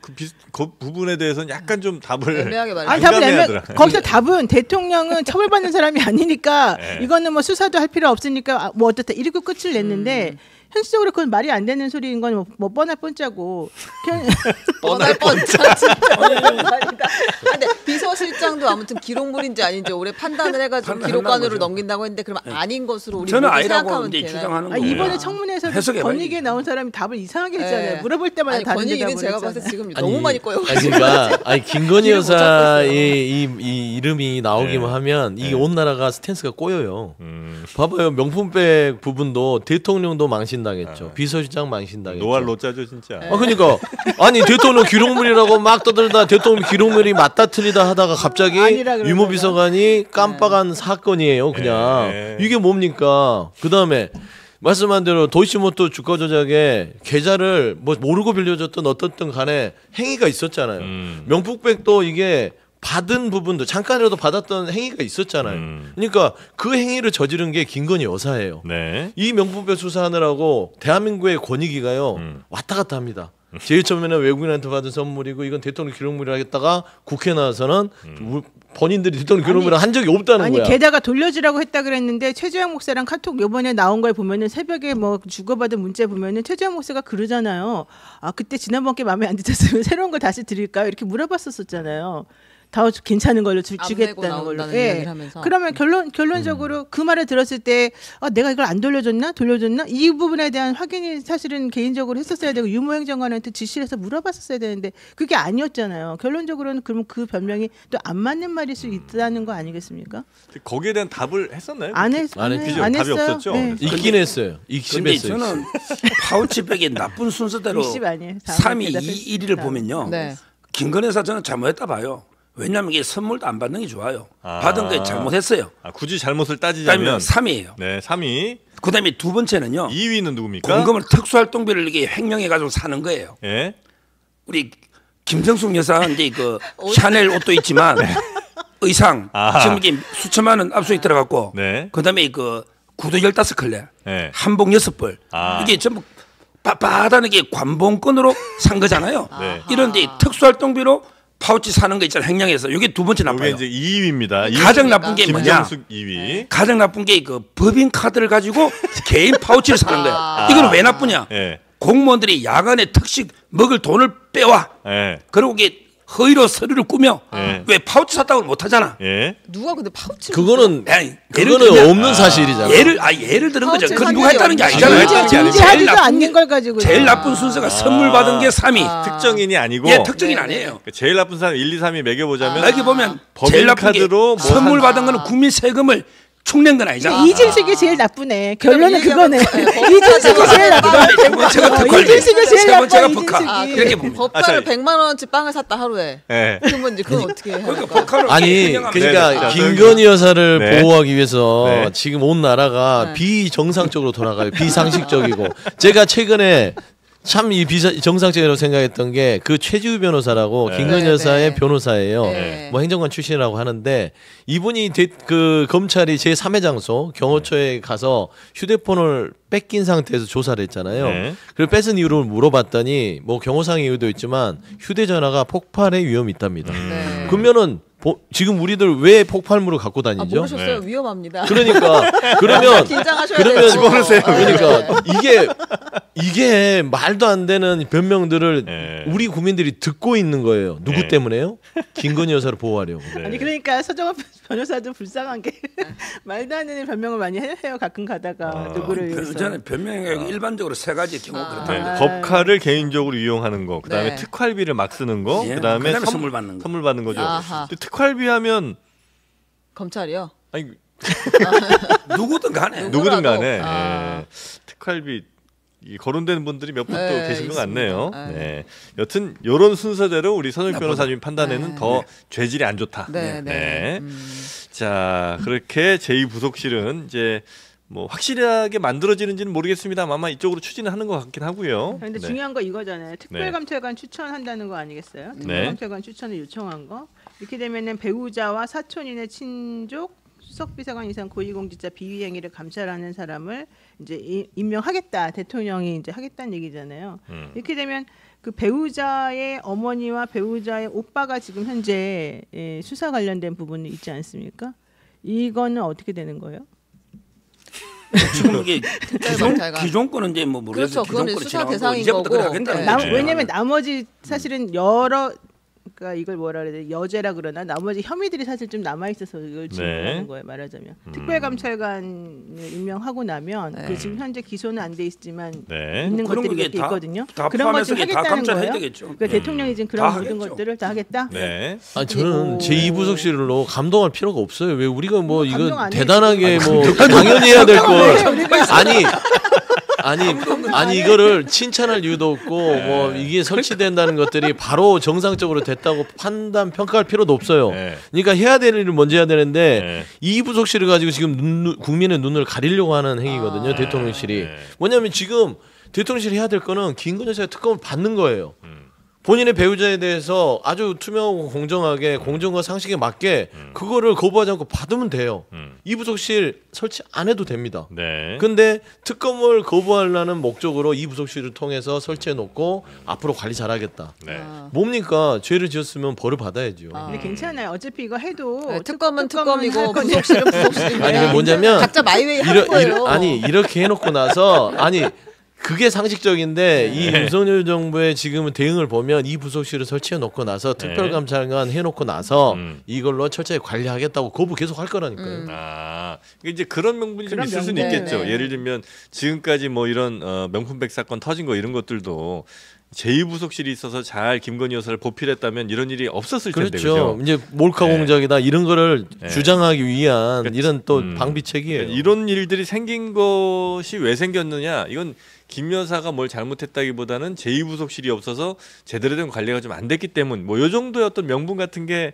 그 부분에 대해서는 약간 좀 답을 애매하게 말해. 아니 답을 민감해하더라. 거기서 답은 대통령은 처벌받는 사람이 아니니까 네. 이거는 뭐 수사도 할 필요 없으니까 뭐 어떻다 이렇게 끝을 냈는데 현실적으로 그건 말이 안 되는 소리인 건 뭐 뻔할 뻔짜고 뻔할 뻔짜 진짜 말이다. 근데 비서실장도 아무튼 기록물인지 아닌지 올해 판단을 해가지고 판단한다는 기록관으로 거죠. 넘긴다고 했는데 그럼 아닌 것으로 우리 저는 모두 아니라고 생각하면 이제 되나요? 주장하는 아니, 거예요. 이번에 청문회에서도 해석해봐야지. 권익위에 나온 사람이 답을 이상하게 했잖아요. 네. 물어볼 때마다 아니 다른 권익위는 대답을 제가 봤을 때 했잖아요. 지금 너무 많이 꼬여. 아니 그러니까 아니 김건희 길을 못 잡고 여사의 이 이름이 나오기만 네. 하면 이게 네. 온 나라가 스탠스가 꼬여요. 봐봐요 명품백 부분도 대통령도 망신당했죠. 비서실장 망신당했죠. 노알 로짜죠 진짜. 아 그러니까 아니 대통령 기록물이라고 막 떠들다 대통령 기록물이 맞다 틀리다 하다가 갑자기 아니라 그러다가. 유모비서관이 깜빡한 사건이에요. 그냥 네. 이게 뭡니까? 그 다음에 말씀한 대로 도이치모터 주가 조작에 계좌를 뭐 모르고 빌려줬던 어떻든 간에 행위가 있었잖아요. 명품백도 이게 받은 부분도 잠깐이라도 받았던 행위가 있었잖아요. 그러니까 그 행위를 저지른 게 김건희 여사예요. 네. 이 명품백 수사하느라고 대한민국의 권익위가요 왔다 갔다 합니다. 제일 처음에는 외국인한테 받은 선물이고 이건 대통령 기록물이라 했다가 국회 나와서는 본인들이 대통령 기록물을 한 적이 없다는 아니 거야. 게다가 돌려주라고 했다 그랬는데 최재형 목사랑 카톡 요번에 나온 걸 보면은 새벽에 뭐 주고받은 문자 보면은 최재형 목사가 그러잖아요. 아 그때 지난번 게 마음에 안 드셨으면 새로운 걸 다시 드릴까요? 이렇게 물어봤었잖아요. 다 괜찮은 걸로 안 내고 주겠다는 걸로. 나온다는 이야기를 하면서. 그러면 결론적으로 그 말을 들었을 때 내가 이걸 안 돌려줬나 이 부분에 대한 확인이 사실은 개인적으로 했었어야 되고 유무행정관한테 지시를 해서 물어봤었어야 되는데 그게 아니었잖아요. 결론적으로는 그럼 그 변명이 또 안 맞는 말일 수 있다는 거 아니겠습니까? 거기에 대한 답을 했었나요? 안 그죠? 했어요. 답이 없었죠? 네. 있긴 했어요. 근데 익심했어요. 저는 파우치백의 나쁜 순서대로 60 아니에요. 3위, 다음에 2, 1위를 보면요. 네. 김건희 여사 저는 잘못했다 봐요. 왜냐하면 이게 선물도 안 받는 게 좋아요. 아. 받은 게 잘못했어요. 아, 굳이 잘못을 그다음에 따지자면 3위예요. 네, 3위. 그다음에 두 번째는요. 2위는 누굽니까? 공금을 특수활동비를 이게 횡령해 가지고 사는 거예요. 예. 우리 김정숙 여사 이제 그 샤넬 옷도 있지만 의상 아하. 지금 이게 수천만 원 압수수색 들어갔고 네. 그다음에 그 구두 15컬레 네. 한복 6벌 아. 이게 전부 빳빳한 게 관봉권으로 산 거잖아요. 네. 이런 데 특수활동비로 파우치 사는 거 있잖아요. 횡령해서 이게 두 번째 이게 나빠요. 이제 2위입니다. 가장 나쁜 게 뭐냐? 김정숙 2위. 가장 나쁜 게 그 법인 카드를 가지고 개인 파우치를 사는 거야. 이거는 왜 나쁘냐? 예. 공무원들이 야간에 특식 먹을 돈을 빼와. 예. 그리고 이게 허위로 서류를 꾸며 예. 왜 파우치 샀다고 못 하잖아. 예. 누가 근데 파우치를 그거는 아니, 예를 그거는 들면 없는 사실이잖아. 예를 들은 거죠. 파우치 그 산 누가 했다는 게 적이 아니잖아요. 없지. 제일 존재하지도 나쁜 않는 게- 걸 가지고 제일 나쁜 순서가 선물 받은 게 3위. 특정인이 아니고 예, 특정인 네, 아니에요. 제일 나쁜 사람 1, 2, 3위 매겨 보자면 여기 보면 법인 제일 나쁜 게 카드로 뭐 선물 받은 거는 국민 세금을 축낸 건 아니잖아. 이진식이 제일 나쁘네. 결론은 그럼 그거네. 얘기하면 이진식이 제일 나빠. 세 번째가 특활비, 이진식이 제일 세 나빠. 번째가 법카. 이진식이. 이렇게 보면. 법카를 아, 자, 100만 원어치 빵을 샀다 하루에. 예. 그러면 이제 그건 어떻게 해야 그러니까 될까? 법카로 아니 횡령하면 그러니까 네, 네. 김건희 여사를 네. 보호하기 위해서 네. 지금 온 나라가 네. 비정상적으로 돌아가요. 비상식적이고 제가 최근에 참 이 정상적이라고 생각했던 게 그 최지우 변호사라고 네. 김건희 네, 여사의 네. 변호사예요. 네. 뭐 행정관 출신이라고 하는데 이분이 그 검찰이 제 3회 장소 경호처에 가서 휴대폰을 뺏긴 상태에서 조사를 했잖아요. 네. 그리고 뺏은 이유를 물어봤더니 뭐 경호상 이유도 있지만 휴대전화가 폭발의 위험이 있답니다. 네. 그러면은 지금 우리들 왜 폭발물을 갖고 아, 다니죠? 모르셨어요? 네. 위험합니다. 그러니까 그러면 긴장하셔야 그러면 돼요. 집어넣으세요. 그러니까 이게 말도 안 되는 변명들을 네. 우리 국민들이 듣고 있는 거예요. 누구 네. 때문에요? 김건희 여사를 보호하려고. 네. 아니 그러니까 서정환 변호사도 불쌍한 게 말도 안 되는 변명을 많이 해요. 가끔 가다가 누구를 위해서. 저는 변명이 일반적으로 세 가지 경우 네. 그렇다. 법카를 개인적으로 이용하는 거, 그다음에 네. 특활비를 막 쓰는 거, 예, 그다음에 그다음에 선물 받는 거. 선물 받는 거죠. 아하. 근데 특활비 하면 검찰이요? 아니 누구든 간에 누구든 간에 아. 예. 특활비 이 거론되는 분들이 몇 분 또 네, 계신 것 있습니다. 같네요. 네. 네. 여튼 이런 순서대로 우리 선영 나쁘다. 변호사님 판단에는 네. 더 죄질이 안 좋다. 네, 네. 자, 그렇게 제2부속실은 이제 뭐 확실하게 만들어지는지는 모르겠습니다만 아마 이쪽으로 추진을 하는 것 같긴 하고요. 그런데 네. 중요한 거 이거잖아요. 특별감찰관 추천한다는 거 아니겠어요? 특별감찰관 추천을 요청한 거. 이렇게 되면은 배우자와 사촌인의 친족 수석비서관 이상 고위공직자 비위 행위를 감찰하는 사람을 이제 임명하겠다. 대통령이 이제 하겠다는 얘기잖아요. 이렇게 되면 그 배우자의 어머니와 배우자의 오빠가 지금 현재 수사 관련된 부분이 있지 않습니까? 이거는 어떻게 되는 거예요? 지금 이게 검찰관. 기존권은 이제 뭐 모르겠어요. 그렇죠. 그거는 기존권은 수사 지나가고 대상인 이제부터 거고. 하겠다는 네. 거죠. 왜냐면 나머지 사실은 여러 그러니까 이걸 뭐라 그래야 돼 여죄라 그러나 나머지 혐의들이 사실 좀 남아 있어서 이걸 질문하는 거예요 말하자면 특별감찰관을 임명하고 나면 네. 그 지금 현재 기소는 안 돼 있지만 네. 있는 그런 것들이 게 몇 개 다- 있거든요. 다 그런 것 좀 포함해서 다 하겠다는 감찰해야 거예요. 되겠죠. 그러니까 대통령이 지금 그런 다 모든 하겠죠. 것들을 다 하겠다. 네. 아 저는 제2부속실로 감동할 필요가 없어요. 왜 우리가 뭐 감동 이거 안 대단하게 뭐 당연히 해야 될 걸. 아니 이거를 칭찬할 이유도 없고 뭐 이게 설치된다는 것들이 바로 정상적으로 됐다고 판단 평가할 필요도 없어요. 네. 그러니까 해야 될 일을 먼저 해야 되는데 네. 이 부속실을 가지고 지금 국민의 눈을 가리려고 하는 행위거든요. 대통령실이. 네. 뭐냐면 지금 대통령실이 해야 될 거는 김건희 여사의 특검을 받는 거예요. 본인의 배우자에 대해서 아주 투명하고 공정하게 공정과 상식에 맞게 그거를 거부하지 않고 받으면 돼요. 이 부속실 설치 안 해도 됩니다. 네. 근데 특검을 거부하려는 목적으로 이 부속실을 통해서 설치해 놓고 앞으로 관리 잘하겠다. 네. 뭡니까? 죄를 지었으면 벌을 받아야죠. 근데 괜찮아요. 어차피 이거 해도 네, 특검은 특검은 특검이고 할 건데. 부속실은 부속실인데 아니 이게 뭐냐면 각자 마이웨이 하는 거예요. 아니 이렇게 해놓고 나서 아니 그게 상식적인데 이 윤석열 정부의 지금은 대응을 보면 이 부속실을 설치해 놓고 나서 특별감찰관 해놓고 나서 이걸로 철저히 관리하겠다고 거부 계속 할 거라니까요. 아, 이제 그런 명분이 좀 그런 있을 수는 명분. 있겠죠. 네. 예를 들면 지금까지 뭐 이런 명품백 사건 터진 거 이런 것들도 제2부속실이 있어서 잘 김건희 여사를 보필했다면 이런 일이 없었을 텐데 그렇죠. 그죠? 이제 몰카 네. 공작이다 이런 거를 네. 주장하기 위한 그러니까 이런 또 음. 방비책이에요. 이런 일들이 생긴 것이 왜 생겼느냐? 이건 김 여사가 뭘 잘못했다기보다는 제2부속실이 없어서 제대로 된 관리가 좀 안 됐기 때문. 뭐 요 정도의 어떤 명분 같은 게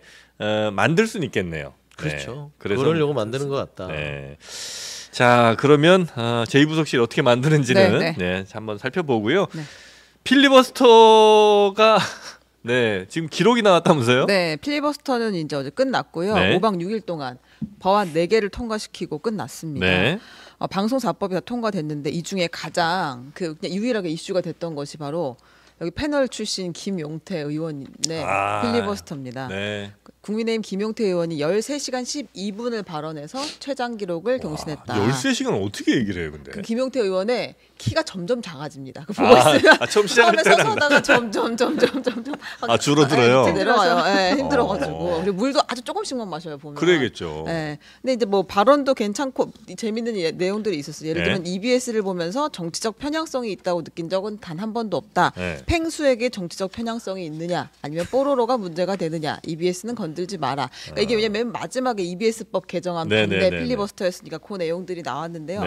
만들 수는 있겠네요. 그렇죠. 네. 그래서 그러려고 만드는 것 같다. 네. 자 그러면 제2부속실 어떻게 만드는지는 네, 네, 한번 살펴보고요. 네. 필리버스터가 네, 지금 기록이 나왔다면서요? 네, 필리버스터는 이제 어제 끝났고요. 네. 5박 6일 동안 법안 4개를 통과시키고 끝났습니다. 네. 방송사법이 다 통과됐는데 이 중에 가장 그냥 유일하게 이슈가 됐던 것이 바로 여기 패널 출신 김용태 의원의 필리버스터입니다. 네. 국민의힘 김용태 의원이 13시간 12분을 발언해서 최장 기록을 경신했다. 13시간 어떻게 얘기를 해요, 근데? 그 김용태 의원의 키가 점점 작아집니다. 그 보고 있으면 처음 시작할 처음에 때는 서서다가 점점 줄어들어요. 밑에 내려가요. 힘들어가지고 그리고 물도 아주 조금씩만 마셔요 보면. 그래야겠죠. 근데 이제 뭐 발언도 괜찮고 재밌는 내용들이 있었어요. 예를 들면 EBS를 보면서 정치적 편향성이 있다고 느낀 적은 단 한 번도 없다. 팽수에게 정치적 편향성이 있느냐 아니면 뽀로로가 문제가 되느냐 EBS는 건들지 마라. 그러니까 이게 왜냐면 맨 마지막에 EBS법 개정안 반대 필리버스터였으니까 그 내용들이 나왔는데요.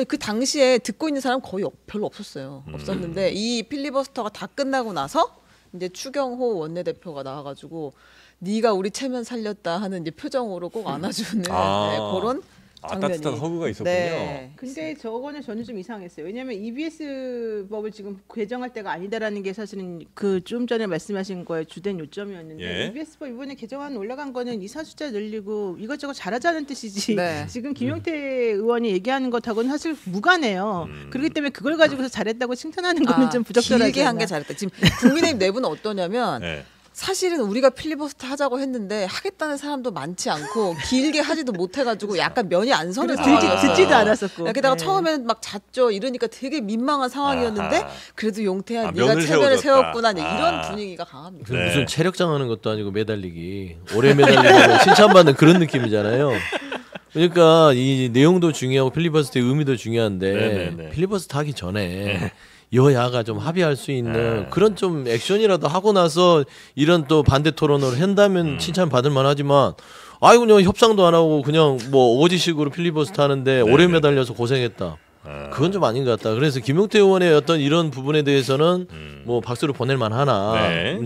그 당시에 듣고 있는 사람 거의 별로 없었어요. 없었는데 이 필리버스터가 다 끝나고 나서 이제 추경호 원내대표가 나와가지고 네가 우리 체면 살렸다 하는 이제 표정으로 꼭 안아주는 그런 장면이. 따뜻한 허그가 있었군요. 네. 근데 저거는 저는 좀 이상했어요. 왜냐하면 EBS 법을 지금 개정할 때가 아니다라는 게 사실은 그 좀 전에 말씀하신 거에 주된 요점이었는데 EBS 법 이번에 개정안 올라간 거는 이사 숫자 늘리고 이것저것 잘하자는 뜻이지. 지금 김용태 의원이 얘기하는 것하고는 사실 무관해요. 그렇기 때문에 그걸 가지고서 잘했다고 칭찬하는 거는 좀 부적절하지 길게 한 게 잘했다. 지금 국민의힘 내부는 어떠냐면 사실은 우리가 필리버스터 하자고 했는데 하겠다는 사람도 많지 않고 길게 하지도 못해가지고 약간 면이 안 서는 상황이었어요. 듣지도 않았었고. 게다가 처음에는 막 잤죠. 이러니까 되게 민망한 상황이었는데 그래도 용태야 네가 면을 체면을 세워줬다. 세웠구나. 이런 분위기가 강합니다. 무슨 체력장 하는 것도 아니고 매달리기 오래 매달리고 칭찬받는 그런 느낌이잖아요. 그러니까 이 내용도 중요하고 필리버스터의 의미도 중요한데 필리버스터 하기 전에 여야가 좀 합의할 수 있는 그런 좀 액션이라도 하고 나서 이런 또 반대 토론을 한다면 칭찬 받을 만하지만 아이고 그냥 협상도 안 하고 그냥 뭐 어거지식으로 필리버스터 하는데 오래 매달려서 고생했다. 그건 좀 아닌 것 같다. 그래서 김용태 의원의 어떤 이런 부분에 대해서는 뭐 박수를 보낼 만하나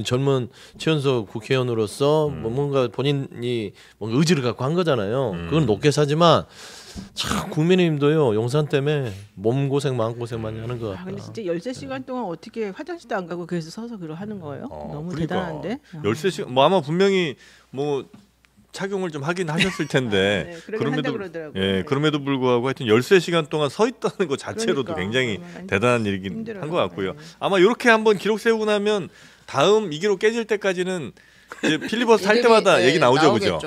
젊은 최연소 국회의원으로서 뭐 뭔가 본인이 뭔가 의지를 갖고 한 거잖아요. 그건 높게 사지만 참 국민의힘도요 용산 때문에 몸 고생 마음 고생 많이 하는 것 같다. 근데 진짜 13시간 동안 어떻게 화장실도 안 가고 그래서 서서 그걸 하는 거예요? 너무 그러니까. 대단한데. 13시간 뭐 아마 분명히 뭐 착용을 좀 하긴 하셨을 텐데 한다 그러더라고요. 그럼에도 불구하고 하여튼 13시간 동안 서 있다는 것 자체로도 그러니까. 굉장히 대단한 일이긴 힘들어요. 한 것 같고요. 아마 이렇게 한번 기록 세우고 나면 다음 이 기록 깨질 때까지는 이제 필리버스터 할 때마다 얘기 나오죠, 그죠?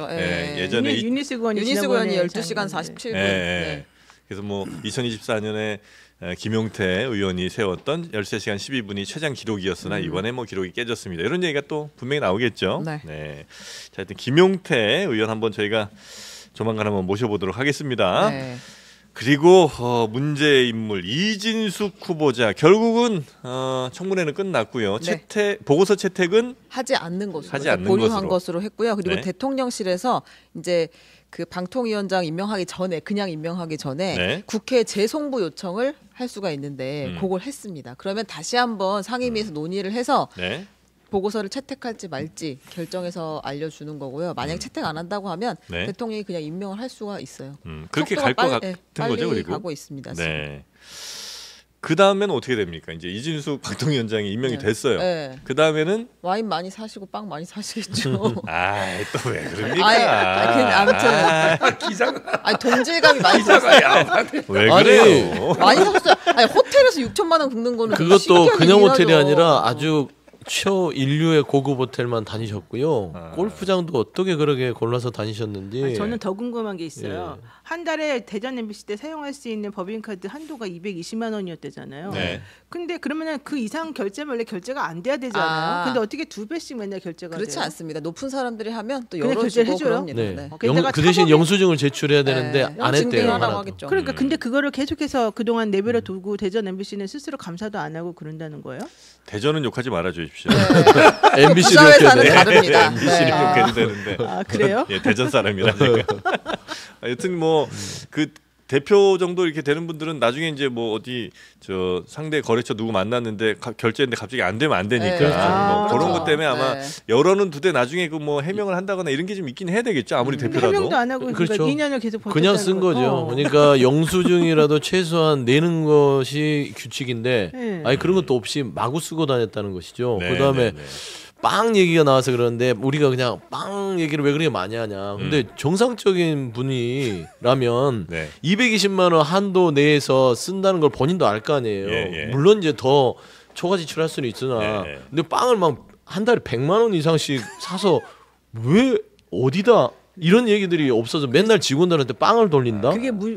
예전에 유니스 의원이 12시간 47분. 그래서 뭐 2024년에 김용태 의원이 세웠던 13시간 12분이 최장 기록이었으나 이번에 뭐 기록이 깨졌습니다. 이런 얘기가 또 분명히 나오겠죠. 자, 하여튼 김용태 의원 한번 저희가 조만간 한번 모셔보도록 하겠습니다. 그리고 문제 인물 이진숙 후보자 결국은 청문회는 끝났고요. 보고서 채택은 하지 않는 것으로 보류한 것으로 했고요. 그리고 대통령실에서 이제 그 방통위원장 그냥 임명하기 전에 국회 재송부 요청을 할 수가 있는데 그걸 했습니다. 그러면 다시 한번 상임위에서 논의를 해서 보고서를 채택할지 말지 결정해서 알려주는 거고요. 만약 채택 안 한다고 하면 대통령이 그냥 임명을 할 수가 있어요. 그렇게 갈 것 같은 거죠. 그리고 가고 있습니다. 그 다음에는 어떻게 됩니까? 이제 이진숙 방통위원장이 임명이 됐어요. 그 다음에는 와인 많이 사시고 빵 많이 사시겠죠. 또 왜 그럽니까? 아무튼 동질감이 많이 기자가 왜 그래요? 많이 사셨어요. 호텔에서 6천만 원 긁는 거는 그것도 그냥 호텔이 아니라 아주 초인류의 고급 호텔만 다니셨고요. 골프장도 어떻게 그렇게 골라서 다니셨는지. 저는 더 궁금한 게 있어요. 한 달에 대전 MBC 때 사용할 수 있는 법인카드 한도가 220만 원이었대잖아요. 근데 그러면은 그 이상 결제면 원래 결제가 안 돼야 되잖아요. 근데 어떻게 2배씩 맨날 결제가 그렇지 돼요? 않습니다. 높은 사람들이 하면 또 그냥 결제를 해줘요? 그 대신 영수증을 제출해야 되는데 안 했대요. 하겠죠. 그러니까 근데 그거를 계속해서 그동안 내버려 두고 대전 MBC는 스스로 감사도 안 하고 그런다는 거예요? 대전은 욕하지 말아 주십시오. MBC를 회사는 다릅니다. MBC를 욕해도 되는데. 그래요? 대전 사람이라니까. 하여튼 뭐 그 대표 정도 이렇게 되는 분들은 나중에 이제 뭐 어디 저 상대 거래처 누구 만났는데 결제했는데 갑자기 안 되면 안 되니까 뭐 그런 것 때문에 아마 여론은 두대 나중에 그 뭐 해명을 한다거나 이런 게 좀 있긴 해야 되겠죠. 아무리 대표라도. 해명도 안 하고 그렇죠. 2년을 계속 그냥 쓴 거죠. 그러니까 영수증이라도 최소한 내는 것이 규칙인데 아니 그런 것도 없이 마구 쓰고 다녔다는 것이죠. 그다음에 빵 얘기가 나와서 그러는데 우리가 그냥 빵 얘기를 왜 그렇게 많이 하냐. 근데 정상적인 분이라면 네. 220만 원 한도 내에서 쓴다는 걸 본인도 알 거 아니에요. 예. 물론 이제 더 초과 지출할 수는 있으나 예. 근데 빵을 막 한 달에 100만 원 이상씩 사서 왜 어디다 이런 얘기들이 없어서 맨날 직원들한테 빵을 돌린다?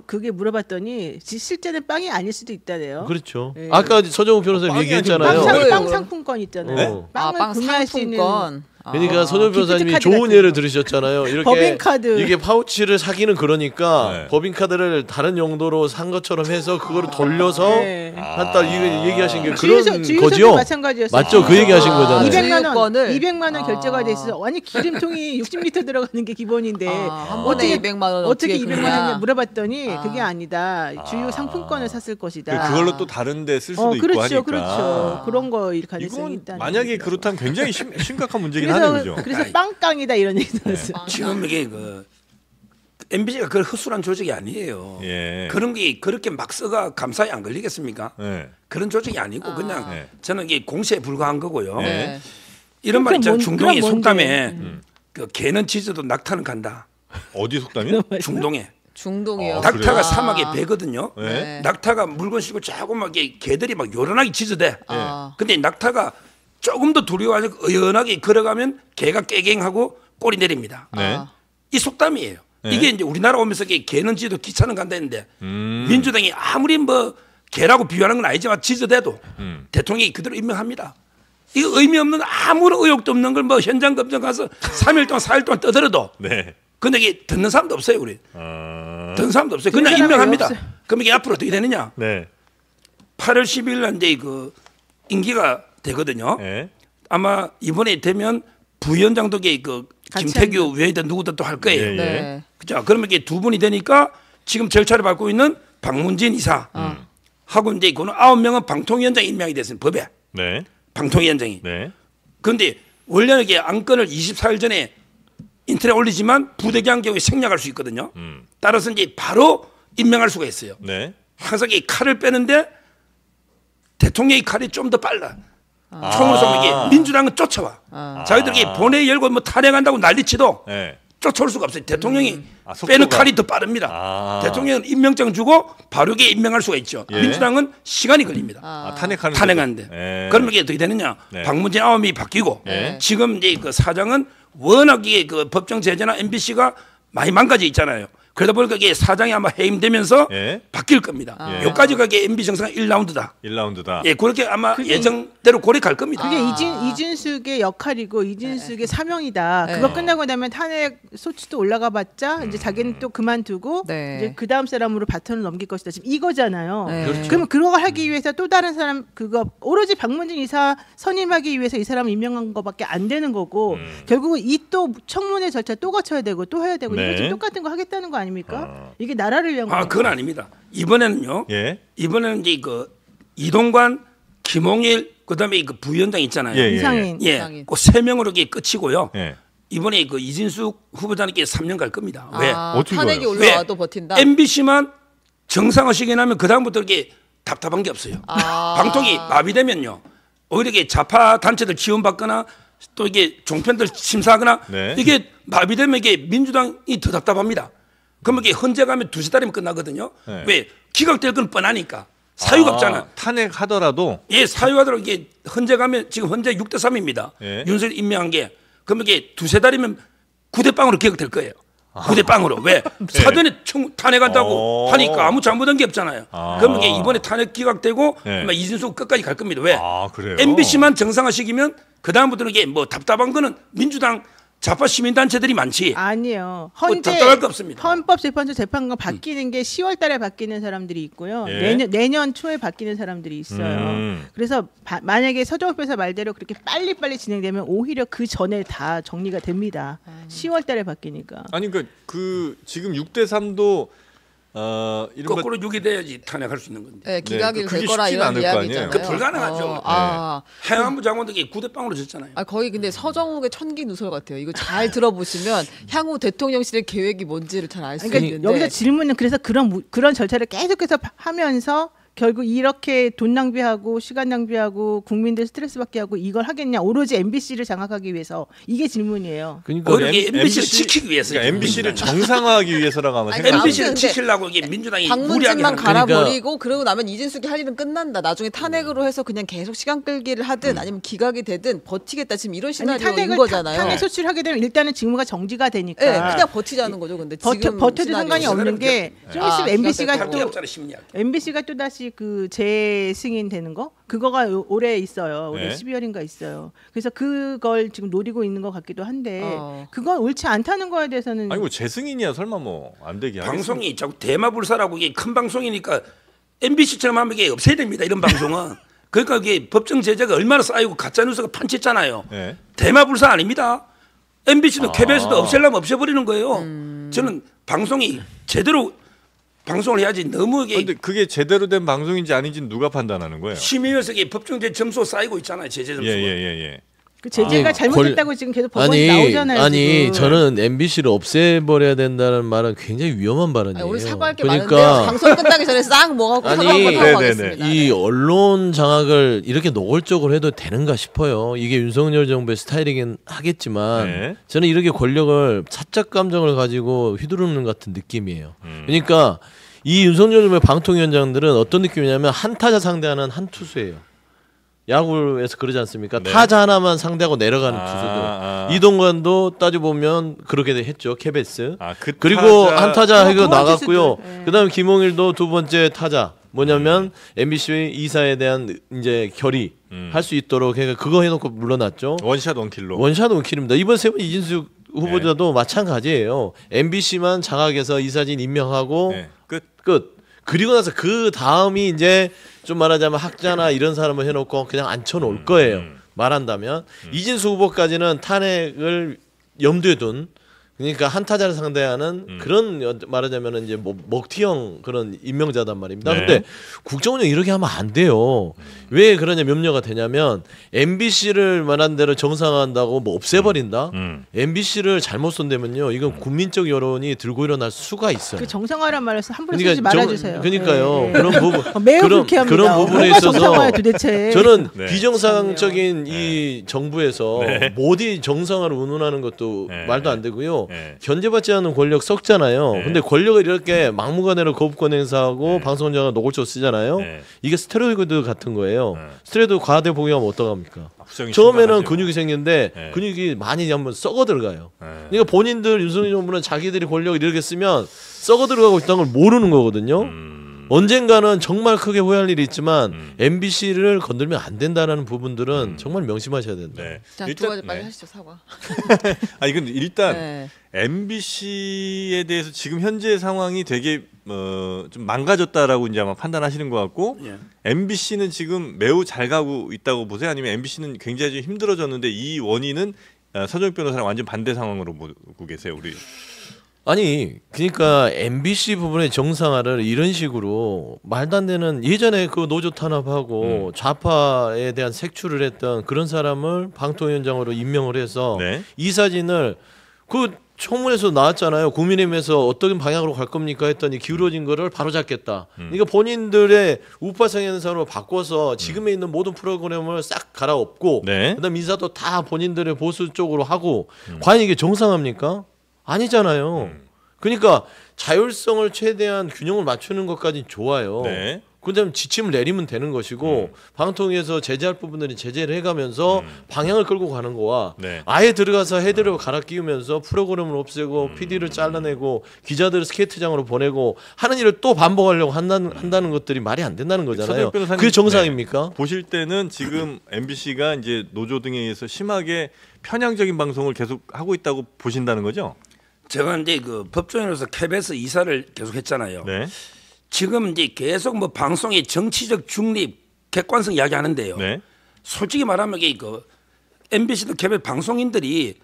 그게 물어봤더니 실제는 빵이 아닐 수도 있다네요. 그렇죠. 네. 아까 서정욱 변호사님 빵이 얘기했잖아요. 빵 뭐예요? 상품권 있잖아요. 네? 빵을 빵 구매할 수 있는 상품권. 그러니까 서정욱 변호사님이 기프트 카드 좋은 같은 예를 거. 들으셨잖아요. 이렇게 법인카드. 이게 파우치를 사기는 그러니까 네. 법인카드를 다른 용도로 산 것처럼 해서 그거를 돌려서 네. 한다 이거 얘기하신 게 그런 주유소도 거죠? 마찬가지였어요. 맞죠? 그 얘기하신 거잖아요. 200만 원 결제가 돼 있어서 아니 기름통이 60리터 들어가는 게 기본인데 한 번에 200만 원 어떻게 어떻게 200만 그냥. 원이냐 물어봤더니 그게 아니다. 주유 상품권을 샀을 것이다. 그걸로 또 다른데 쓸 수도 있고 그렇죠, 하니까. 그렇죠. 그런 거일 가능성이 이건 있다는. 만약에 얘기죠. 그렇다면 굉장히 심각한 문제긴 하네요, 그죠? 그래서 빵깡이다 이런 얘기 들었어요. 지금 이게 그 MBC가 그런 헛술한 조직이 아니에요. 예. 그런 게 그렇게 막 써가 감사에 안 걸리겠습니까? 네. 그런 조직이 아니고 그냥 네. 저는 이게 공시에 불과한 거고요. 네. 이런 말 있잖아요. 중동의 그럼 뭔데? 속담에 그 개는 짖어도 낙타는 간다. 어디 속담이요? 중동에 중동이요. 낙타가 아. 사막에 배거든요. 네. 낙타가 물건 싣고 자꾸 막 이게 개들이 막 요란하게 짖어대. 아. 근데 낙타가 조금 더 두려워하고 의연하게 걸어가면 개가 깨갱하고 꼬리 내립니다. 네. 이 속담이에요. 네. 이게 이제 우리나라 오면서 개는 짖어도 기차는 간다 했는데 음. 민주당이 아무리 뭐 개라고 비유하는 건 아니지만 짖어대도 대통령이 그대로 임명합니다. 이거 의미 없는 아무런 의욕도 없는 걸 뭐 현장 검증 가서 3일 동안 4일 동안 떠들어도 네. 근데 이게 듣는 사람도 없어요, 우리. 듣는 사람도 없어요. 그냥 듣는 사람이 임명합니다. 없어요. 그럼 이게 앞으로 어떻게 되느냐? 네. 8월 10일 날 이제 그 임기가 되거든요. 네. 아마 이번에 되면 부위원장도 그 같이 김태규 외에도 누구든 또 할 거예요. 예, 예. 네. 그죠? 그러면 이게 두 분이 되니까 지금 절차를 밟고 있는 박문진 이사 하고 이제 그는 9명은 방통위원장 임명이 됐습니다. 법에 네. 방통위원장이. 네. 그런데 원래는 이게 안건을 24일 전에 인터넷에 올리지만 부득이한 경우에 생략할 수 있거든요. 따라서 이제 바로 임명할 수가 있어요. 네. 항상 이 칼을 빼는데 대통령의 칼이 좀 더 빨라. 총을 쏘면 이게 민주당은 쫓아와. 자기들이 본회의 열고 뭐 탄핵한다고 난리치도 네. 쫓아올 수가 없어요. 대통령이 속도가- 빼는 칼이 더 빠릅니다. 아. 대통령은 임명장 주고 바르게 임명할 수가 있죠. 예. 민주당은 시간이 걸립니다. 탄핵하는 탄핵하는데. 예. 그러면 이게 어떻게 되느냐? 네. 박문진 아움이 바뀌고 예. 지금 이제 그 사장은 워낙에 그 법정 제재나 MBC가 많이 망가져 있잖아요. 그러다 보니까 이게 사장이 아마 해임되면서 예. 바뀔 겁니다. 예. 여기까지가 이게 MB 정상 1라운드다. 1라운드다. 예, 그렇게 아마 예정대로 고래 갈 겁니다. 그게 이준숙의 역할이고 이준숙의 사명이다. 네. 그거 끝나고 나면 탄핵 소추도 올라가봤자 이제 자기는 또 그만두고 네. 이제 그 다음 사람으로 바톤을 넘길 것이다. 지금 이거잖아요. 네. 그렇죠. 그러면 그거 하기 위해서 또 다른 사람 그거 오로지 박문진 이사 선임하기 위해서 이 사람을 임명한 거밖에 안 되는 거고 결국은 이 또 청문회 절차 또 거쳐야 되고 또 해야 되고 네. 이거 지금 똑같은 거 하겠다는 거 아닙니까? 이게 나라를 위한 아, 거. 그건 아닙니다. 이번에는요. 예. 이번에는 이제 그 이동관, 김홍일 그다음에 그 부위원장 있잖아요. 예, 예. 이상인. 예, 이상인. 그 세 명으로 이게 끝이고요. 예. 이번에 그 이진숙 후보자님께 3년 갈 겁니다. 왜? 어떻게 탄핵이 그래요? 올라와도 버틴다. MBC만 정상화시켜 나면 그 다음부터 이렇게 답답한 게 없어요. 방통이 마비되면요. 오히려 이게 좌파 단체들 지원받거나 또 이게 종편들 심사하거나 네. 이게 마비되면 이게 민주당이 더 답답합니다. 그러면 이게 헌재 가면 두세 달이면 끝나거든요. 네. 왜? 기각될 건 뻔하니까. 사유가 없잖아. 탄핵하더라도 예, 사유하도록 이게 헌재 가면 지금 헌재 6대 3입니다. 예. 윤석열 임명한 게 그러면 이게 두세 달이면 9대 빵으로 기각될 거예요. 9대 빵으로 왜 사전에 탄핵한다고 하니까 아무 잘못한 게 없잖아요. 그러면 이게 이번에 탄핵 기각되고 네. 아마 이준석 끝까지 갈 겁니다. 왜? 아, 그래요? MBC만 정상화시키면 그 다음부터는 이게 뭐 답답한 거는 민주당 좌파 시민단체들이 많지. 아니에요. 뭐 답답할 거 없습니다. 헌법재판소 재판관 바뀌는 게 10월달에 바뀌는 사람들이 있고요. 예. 내년 초에 바뀌는 사람들이 있어요. 그래서 만약에 서정욱 변호사 말대로 그렇게 빨리빨리 진행되면 오히려 그 전에 다 정리가 됩니다. 10월달에 바뀌니까. 아니 그 지금 6대 3도 이른바 거꾸로 6이 돼야지 탄핵할 수 있는 건데. 네, 기각이 그게 될 거라 쉽진 이런 않을 거 아니에요. 이야기잖아요. 그 불가능하죠. 행안부 장관도 이게 9대 빵으로 졌잖아요. 거의 근데 서정욱의 천기 누설 같아요. 이거 잘 들어보시면 향후 대통령실의 계획이 뭔지를 잘 알 수 그러니까 있는데 여기서 질문은 그래서 그런 절차를 계속해서 하면서 결국 이렇게 돈 낭비하고 시간 낭비하고 국민들 스트레스 받게 하고 이걸 하겠냐? 오로지 MBC를 장악하기 위해서 이게 질문이에요. 그러니까 오히려 MBC를 지키기 위해서. 그러니까 MBC를 정상화하기 위해서라고 아마 아니, 생각. MBC를 근데 지키려고 이게 민주당이 무리하게 방문진만 하는 거예요. 갈아버리고 그러고 나면 이진숙이 할 일은 끝난다. 나중에 탄핵으로 해서 그냥 계속 시간 끌기를 하든 아니면 기각이 되든 버티겠다. 지금 이런 아니, 시나리오인 거잖아요. 탄핵 소추하게 되면 일단은 직무가 정지가 되니까. 네, 그냥 버티자는 거죠. 근데 지금 버텨도 시나리오는. 상관이 없는 게 좀 있으면 MBC가 할 또 게 없잖아 심리학. MBC가 또 다시 그 재승인 되는 거 그거가 올해 있어요. 올해 네. 12월인가 있어요. 그래서 그걸 지금 노리고 있는 것 같기도 한데 그건 옳지 않다는 거에 대해서는 아니 뭐 재승인이야 설마 뭐 안 되게 하겠어. 방송이 자꾸 대마불사라고 이게 큰 방송이니까 MBC처럼 하면 이게 없애야 됩니다. 이런 방송은. 그러니까 이게 법정 제재가 얼마나 쌓이고 가짜 뉴스가 판치했잖아요. 네. 대마불사 아닙니다. MBC도 KBS도 없애려면 없애버리는 거예요. 저는 방송이 제대로 방송을 해야지 너무 이게 근데 그게 제대로 된 방송인지 아닌지는 누가 판단하는 거예요? 심의위원회에서 이게 법정제 점수 쌓이고 있잖아요. 제재 점수가. 예. 그 제재가 아, 잘못됐다고 지금 계속 법원이 나오잖아요. 아니 지금. 저는 MBC를 없애버려야 된다는 말은 굉장히 위험한 발언이에요. 아니, 우리 사과할 게 그러니까 많은데 방송 끝나기 전에 싹 먹하고 아니, 사과하고 네네네. 가겠습니다. 이 언론 장악을 이렇게 노골적으로 해도 되는가 싶어요. 이게 윤석열 정부의 스타일이긴 하겠지만 네. 저는 이렇게 권력을 사적 감정을 가지고 휘두르는 같은 느낌이에요. 그러니까 이 윤석열 정부의 방통위원장들은 어떤 느낌이냐면 한 타자 상대하는 한 투수예요. 야구에서 그러지 않습니까? 네. 타자 하나만 상대하고 내려가는 투수들. 이동관도 따져보면 그렇게 했죠. KBS. 그 그리고 한 타자 해고 동안 나갔고요. 투수들. 네. 그다음에 김홍일도 두 번째 타자. 뭐냐면 MBC 이사에 대한 이제 결의 할 수 있도록 그러니까 그거 해놓고 물러났죠. 원샷 원킬로. 원샷 원킬입니다. 이번 세 번 이진숙 후보자도 마찬가지예요. MBC만 장악해서 이사진 임명하고 네. 끝. 끝. 그리고 나서 그 다음이 이제 좀 말하자면 학자나 이런 사람을 해놓고 그냥 앉혀놓을 거예요. 말한다면 이진수 후보까지는 탄핵을 염두에 둔 그러니까 한 타자를 상대하는 그런 말하자면 이제 뭐 먹튀형 그런 임명자단 말입니다. 네. 근데 국정운영 이렇게 하면 안 돼요. 왜 그러냐 염려가 되냐면 MBC를 말한 대로 정상화한다고 뭐 없애버린다. MBC를 잘못 손대면요, 이건 국민적 여론이 들고 일어날 수가 있어요. 그 정상화란 말을 함부로 그러니까 쓰지 말아주세요. 그러니까요. 네. 그런 부분 매우 그런 불쾌합니다. 그런 부분에 뭐가 있어서 정상화야 도대체. 저는 네. 비정상적인 이 정부에서 네. 모디 정상화를 운운하는 것도 네. 말도 안 되고요. 네. 견제받지 않은 권력 썩잖아요. 네. 근데 권력을 이렇게 막무가내로 거부권 행사하고 네. 방송장을 노골적으로 쓰잖아요. 네. 이게 스테로이드 같은 거예요. 네. 스테로이드 과대 복용하면 어떡합니까? 압수형이 처음에는 심각하죠. 근육이 생기는데 네. 근육이 많이 한번 썩어 들어가요. 네. 그러니까 본인들 윤석열 정부는 자기들이 권력을 이렇게 쓰면 썩어 들어가고 있다는 걸 모르는 거거든요. 언젠가는 정말 크게 후회할 일이 있지만 MBC를 건들면 안 된다라는 부분들은 정말 명심하셔야 된다. 네. 자, 일단- 두 가지 빨리 네. 하시죠. 사과. 아니 근데 일단 네. MBC에 대해서 지금 현재 상황이 되게 좀 망가졌다라고 이제 아마 판단하시는 것 같고 예. MBC는 지금 매우 잘 가고 있다고 보세요? 아니면 MBC는 굉장히 좀 힘들어졌는데 이 원인은 서정익 변호사랑 완전 반대 상황으로 보고 계세요, 우리? 아니 그러니까 MBC 부분의 정상화를 이런 식으로 말도 안 되는 예전에 그 노조 탄압하고 좌파에 대한 색출을 했던 그런 사람을 방통위원장으로 임명을 해서 네. 이 사진을 그 청문회에서 나왔잖아요. 국민의힘에서 어떤 방향으로 갈 겁니까 했더니 기울어진 거를 바로잡겠다. 그러니까 본인들의 우파 성향상으로 바꿔서 지금에 있는 모든 프로그램을 싹 갈아엎고 네. 그다음 인사도 다 본인들의 보수 쪽으로 하고 과연 이게 정상합니까? 아니잖아요. 그러니까 자율성을 최대한 균형을 맞추는 것까지 좋아요. 네. 그다음에 지침을 내리면 되는 것이고 방통위에서 제재할 부분들은 제재를 해가면서 방향을 끌고 가는 거와 네. 아예 들어가서 헤드를 갈아 끼우면서 프로그램을 없애고 PD를 잘라내고 기자들을 스케이트장으로 보내고 하는 일을 또 반복하려고 한다는 것들이 말이 안 된다는 거잖아요. 서정익 변호사님, 그게 정상입니까? 네. 보실 때는 지금 MBC가 이제 노조 등에 의해서 심하게 편향적인 방송을 계속 하고 있다고 보신다는 거죠? 제가 이제 그 법조인으로서 KBS 이사를 계속 했잖아요. 네. 지금 이제 계속 뭐 방송의 정치적 중립, 객관성 이야기하는데요. 네. 솔직히 말하면 이게 그 MBC도 KBS 방송인들이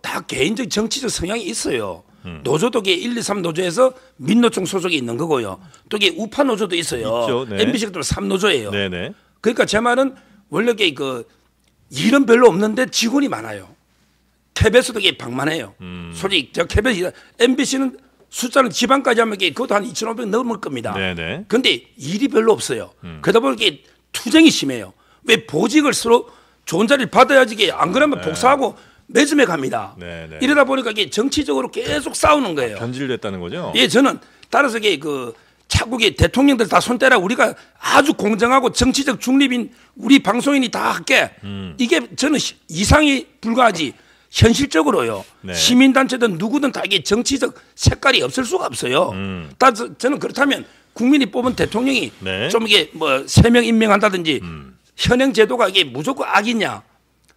다 개인적 정치적 성향이 있어요. 노조도 이게 1, 2, 3 노조에서 민노총 소속이 있는 거고요. 또 이게 우파 노조도 있어요. 있죠. 네. MBC가 또 3노조예요. 네네. 그러니까 제 말은 원래 이게 그 일은 별로 없는데 직원이 많아요. KBS도 이게 방만해요. 솔직히 제가 KBS MBC는 숫자는 지방까지 하면 그것도 한 2,500 넘을 겁니다. 네네. 근데 일이 별로 없어요. 그러다 보니까 투쟁이 심해요. 왜 보직을 서로 좋은 자리를 받아야지 이게 안 그러면 복사하고 매점에 갑니다. 네네. 이러다 보니까 이게 정치적으로 계속 싸우는 거예요. 변질됐다는 거죠? 예, 저는 따라서 이게 자꾸 대통령들 다 손대라 우리가 아주 공정하고 정치적 중립인 우리 방송인이 다 할게. 이게 저는 이상이 불가하지. 현실적으로요. 네. 시민단체든 누구든 다 이게 정치적 색깔이 없을 수가 없어요. 따라서 저는 그렇다면 국민이 뽑은 대통령이 네. 좀 이게 뭐 3명 임명한다든지 현행 제도가 이게 무조건 악이냐?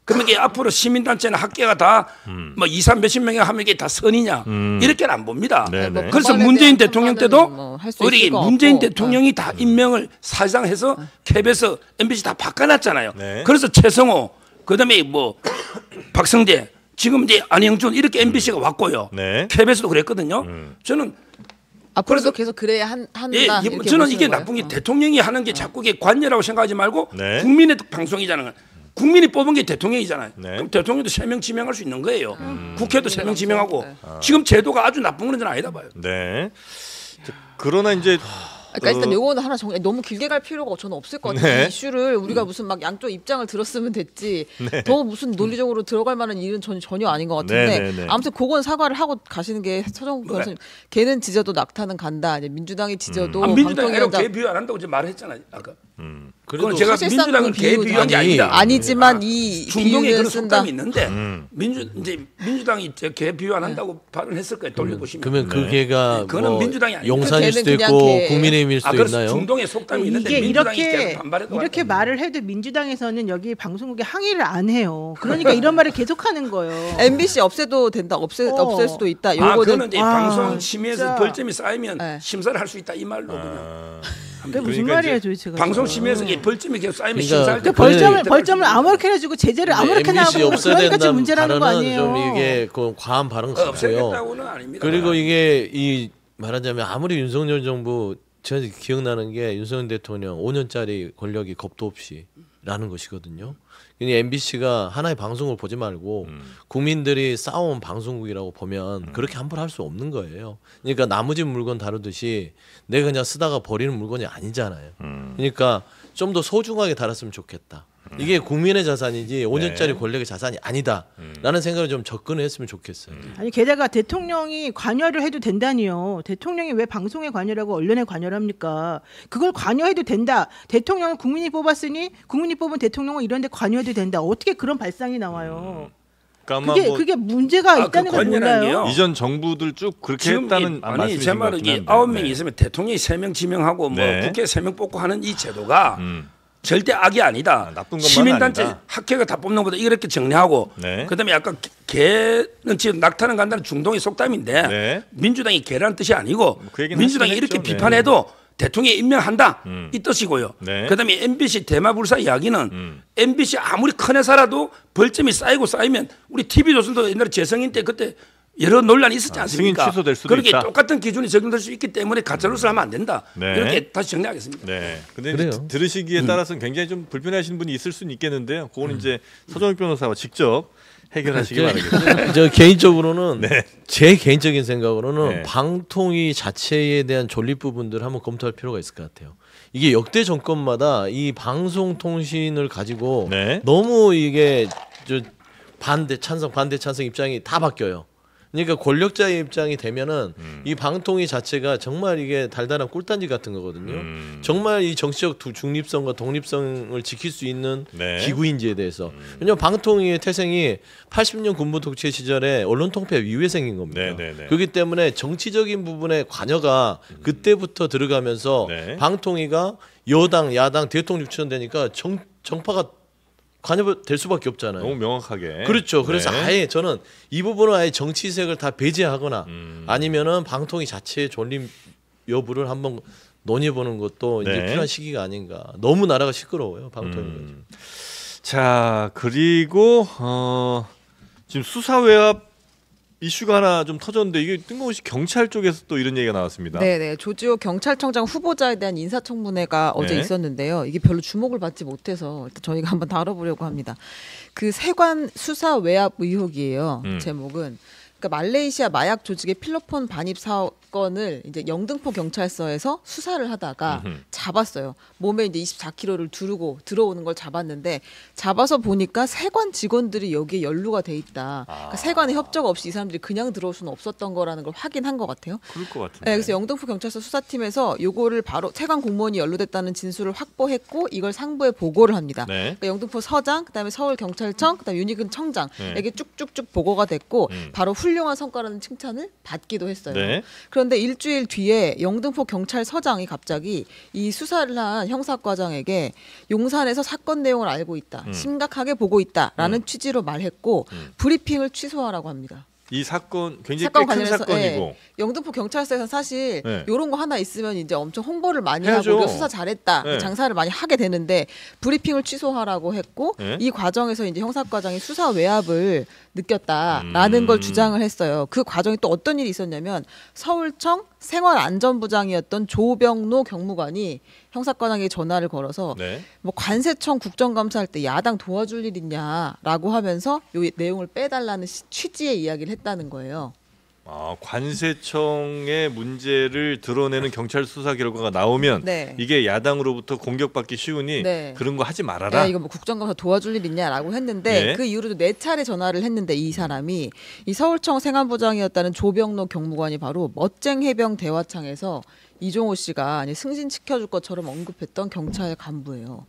그러면 이게 앞으로 시민단체나 학계가 다 뭐 2, 3 몇십 명이 하면 이게 다 선이냐? 이렇게는 안 봅니다. 네네. 그래서 문재인 대통령 때도 뭐할수 우리 있을 것 문재인 같고. 대통령이 다 임명을 사실상 해서 KBS, MBC 다 바꿔놨잖아요. 네. 그래서 최성호, 그다음에 뭐 박성재, 지금 이제 안영준 이렇게 MBC가 왔고요. 네. KBS도 그랬거든요. 저는 앞으로도 계속 그래야 한다. 예, 이렇게 저는 보시는 이게 거예요? 나쁜 게 대통령이 하는 게 자꾸 이게 관여라고 생각하지 말고 네. 국민의 방송이잖아요. 국민이 뽑은 게 대통령이잖아요. 네. 그럼 대통령도 3명 지명할 수 있는 거예요. 국회도 3명 지명하고 지금 제도가 아주 나쁜 건 저는 아니다 봐요. 네. 그러나 이제 그러니까 일단 요거는 하나 너무 길게 갈 필요가 저는 없을 것 같아요. 네. 이 이슈를 우리가 무슨 막 양쪽 입장을 들었으면 됐지 더 무슨 논리적으로 들어갈 만한 일은 전혀 아닌 것 같은데 네, 네, 네. 아무튼 그건 사과를 하고 가시는 게 서정국 교수님 걔는 지져도 낙타는 간다. 이제 민주당이 지져도 민주당이라고 방통위원장 개 비유 안 한다고 제가 말했잖아요. 아까. 그래도 그건 제가 사실상 민주당은 그 개 비유는 비유한 게 아니다. 아니지만 이 중동에 비유는 그런 쓴다. 속담이 있는데 민주당이 개 비유 안 한다고 발언했을 거예요. 돌려보시면. 그러면 그 개가 그거는 뭐 민주당이 아니에요. 용산일 그 수도 개는 있고 그냥 개. 국민의힘일 수도 그래서 있나요? 중동에 속담이 있는데 이게 민주당이 이렇게 계속 반발해도 이렇게 안 말을 해도 민주당에서는 여기 방송국에 항의를 안 해요. 그러니까 이런 말을 계속하는 거예요. MBC 없애도 된다. 없앨 수도 있다. 그거는 요거는 이제 방송 심의에서 진짜. 벌점이 쌓이면 네. 심사를 할 수 있다 이 말로 그냥. 그게 무슨 그러니까 말이에요, 이제 도대체가? 방송 심의에서 이게 벌점이 계속 쌓이면 그러니까 심사할 때 그 벌점을 아무렇게나 주고 제재를 아무렇게나 MBC 하고 없애야 그러니까 지금 된다는 문제라는 거 발언은 아니에요. 좀 이게 그 과한 발언 같고요. 없애겠다고는 아닙니다. 그리고 이게 이 말하자면 아무리 윤석열 정부 제가 기억나는 게 윤석열 대통령 5년짜리 권력이 겁도 없이라는 것이거든요. MBC가 하나의 방송을 보지 말고 국민들이 쌓아온 방송국이라고 보면 그렇게 함부로 할 수 없는 거예요. 그러니까 나무집 물건 다루듯이 내가 그냥 쓰다가 버리는 물건이 아니잖아요. 그러니까 좀 더 소중하게 다뤘으면 좋겠다. 이게 국민의 자산이지 5년짜리 권력의 자산이 아니다라는 생각을 좀 접근을 했으면 좋겠어요. 아니 게다가 대통령이 관여를 해도 된다니요. 대통령이 왜 방송에 관여하고 언론에 관여를 합니까? 그걸 관여해도 된다. 대통령을 국민이 뽑았으니 국민이 뽑은 대통령은 이런 데 관여해도 된다. 어떻게 그런 발상이 나와요? 그러니까 아마 뭐 그게 문제가 있다는 걸 관여라는 몰라요. 게요. 이전 정부들 쭉 그렇게 지금 했다는 아니 말씀이신 제 것 말은 같긴 이게 한데. 9명이 있으면 대통령이 3명 지명하고 뭐 네. 국회 3명 뽑고 하는 이 제도가 절대 악이 아니다. 나쁜 것만 시민단체 아니다. 학회가 다 뽑는 것보다 이렇게 정리하고 네. 그다음에 아까 개는 지금 낙타는 간다는 중동의 속담인데 네. 민주당이 개라는 뜻이 아니고 그 얘기는 민주당이 하시긴 이렇게 했죠. 비판해도 대통령이 임명한다 이 뜻이고요. 네. 그다음에 MBC 대마불사 이야기는 MBC 아무리 큰 회사라도 벌점이 쌓이면 우리 TV조선도 옛날에 재성인 때 그때 여러 논란이 있었지 않습니까? 승인 취소될 수도 그렇게 있다. 똑같은 기준이 적용될 수 있기 때문에 가짜뉴스를 하면 안 된다. 네. 이렇게 다시 정리하겠습니다. 네. 근데 그래요. 이제 들으시기에 따라서는 굉장히 좀 불편해하시는 분이 있을 수는 있겠는데요. 그거는 이제 서정욱 변호사와 직접 해결하시기 바라겠습니다. 저 개인적으로는 네. 제 개인적인 생각으로는 네. 방통위 자체에 대한 존립 부분들을 한번 검토할 필요가 있을 것 같아요. 이게 역대 정권마다 이 방송통신을 가지고 네. 너무 이게 저 반대 찬성 입장이 다 바뀌어요. 그러니까 권력자의 입장이 되면은 이 방통위 자체가 정말 이게 달달한 꿀단지 같은 거거든요. 정말 이 정치적 중립성과 독립성을 지킬 수 있는 네. 기구인지에 대해서. 왜냐하면 방통위의 태생이 80년 군부 독재 시절에 언론 통폐 이후에 생긴 겁니다. 네, 네, 네. 그렇기 때문에 정치적인 부분의 관여가 그때부터 들어가면서 네. 방통위가 여당, 야당, 대통령 추천되니까 정파가 관여될 수밖에 없잖아요. 너무 명확하게. 그렇죠. 그래서 네. 아예 저는 이 부분은 아예 정치색을 다 배제하거나 아니면은 방통위 자체의 존립 여부를 한번 논의해보는 것도 이제 네. 필요한 시기가 아닌가. 너무 나라가 시끄러워요. 방통위가. 자, 그리고 지금 수사 외압 이슈가 하나 좀 터졌는데 이게 뜬금없이 경찰 쪽에서 또 이런 얘기가 나왔습니다. 네네. 조지호 경찰청장 후보자에 대한 인사청문회가 어제 네. 있었는데요. 이게 별로 주목을 받지 못해서 일단 저희가 한번 다뤄보려고 합니다. 그 세관 수사 외압 의혹이에요. 제목은. 그러니까 말레이시아 마약 조직의 필로폰 반입 사업 사건을 이제 영등포 경찰서에서 수사를 하다가 음흠. 잡았어요. 몸에 이제 24kg를 두르고 들어오는 걸 잡았는데 잡아서 보니까 세관 직원들이 여기에 연루가 돼 있다. 그러니까 세관의 협조 없이 이 사람들이 그냥 들어올 수는 없었던 거라는 걸 확인한 것 같아요. 그럴 것 같은데. 네, 그래서 영등포 경찰서 수사팀에서 요거를 바로 세관 공무원이 연루됐다는 진술을 확보했고 이걸 상부에 보고를 합니다. 네. 그러니까 영등포 서장, 그다음에 서울 경찰청, 그다음에 윤희근 청장에게 네. 쭉쭉쭉 보고가 됐고 바로 훌륭한 성과라는 칭찬을 받기도 했어요. 네. 그런데 일주일 뒤에 영등포 경찰서장이 갑자기 이 수사를 한 형사과장에게 용산에서 사건 내용을 알고 있다, 심각하게 보고 있다라는 취지로 말했고 브리핑을 취소하라고 합니다. 이 사건 굉장히 사건 꽤 큰 관련해서 사건이고. 예, 영등포 경찰서에서 사실 네. 이런 거 하나 있으면 이제 엄청 홍보를 많이 해야죠. 하고 우리가 수사 잘했다, 네. 장사를 많이 하게 되는데 브리핑을 취소하라고 했고 네. 이 과정에서 이제 형사과장이 수사 외압을 느꼈다라는 걸 주장을 했어요. 그 과정에 또 어떤 일이 있었냐면 서울청 생활안전부장이었던 조병노 경무관이 형사과장에게 전화를 걸어서 네. 뭐 관세청 국정감사할 때 야당 도와줄 일 있냐라고 하면서 요 내용을 빼달라는 취지의 이야기를 했다는 거예요. 관세청의 문제를 드러내는 경찰 수사 결과가 나오면 네. 이게 야당으로부터 공격받기 쉬우니 네. 그런 거 하지 말아라. 야, 이거 뭐 국정감사 도와줄 일 있냐라고 했는데 예. 그 이후로도 4차례 전화를 했는데 이 사람이 이 서울청 생안부장이었다는 조병노 경무관이 바로 멋쟁 해병 대화창에서 이종호 씨가 아니 승진시켜줄 것처럼 언급했던 경찰 간부예요.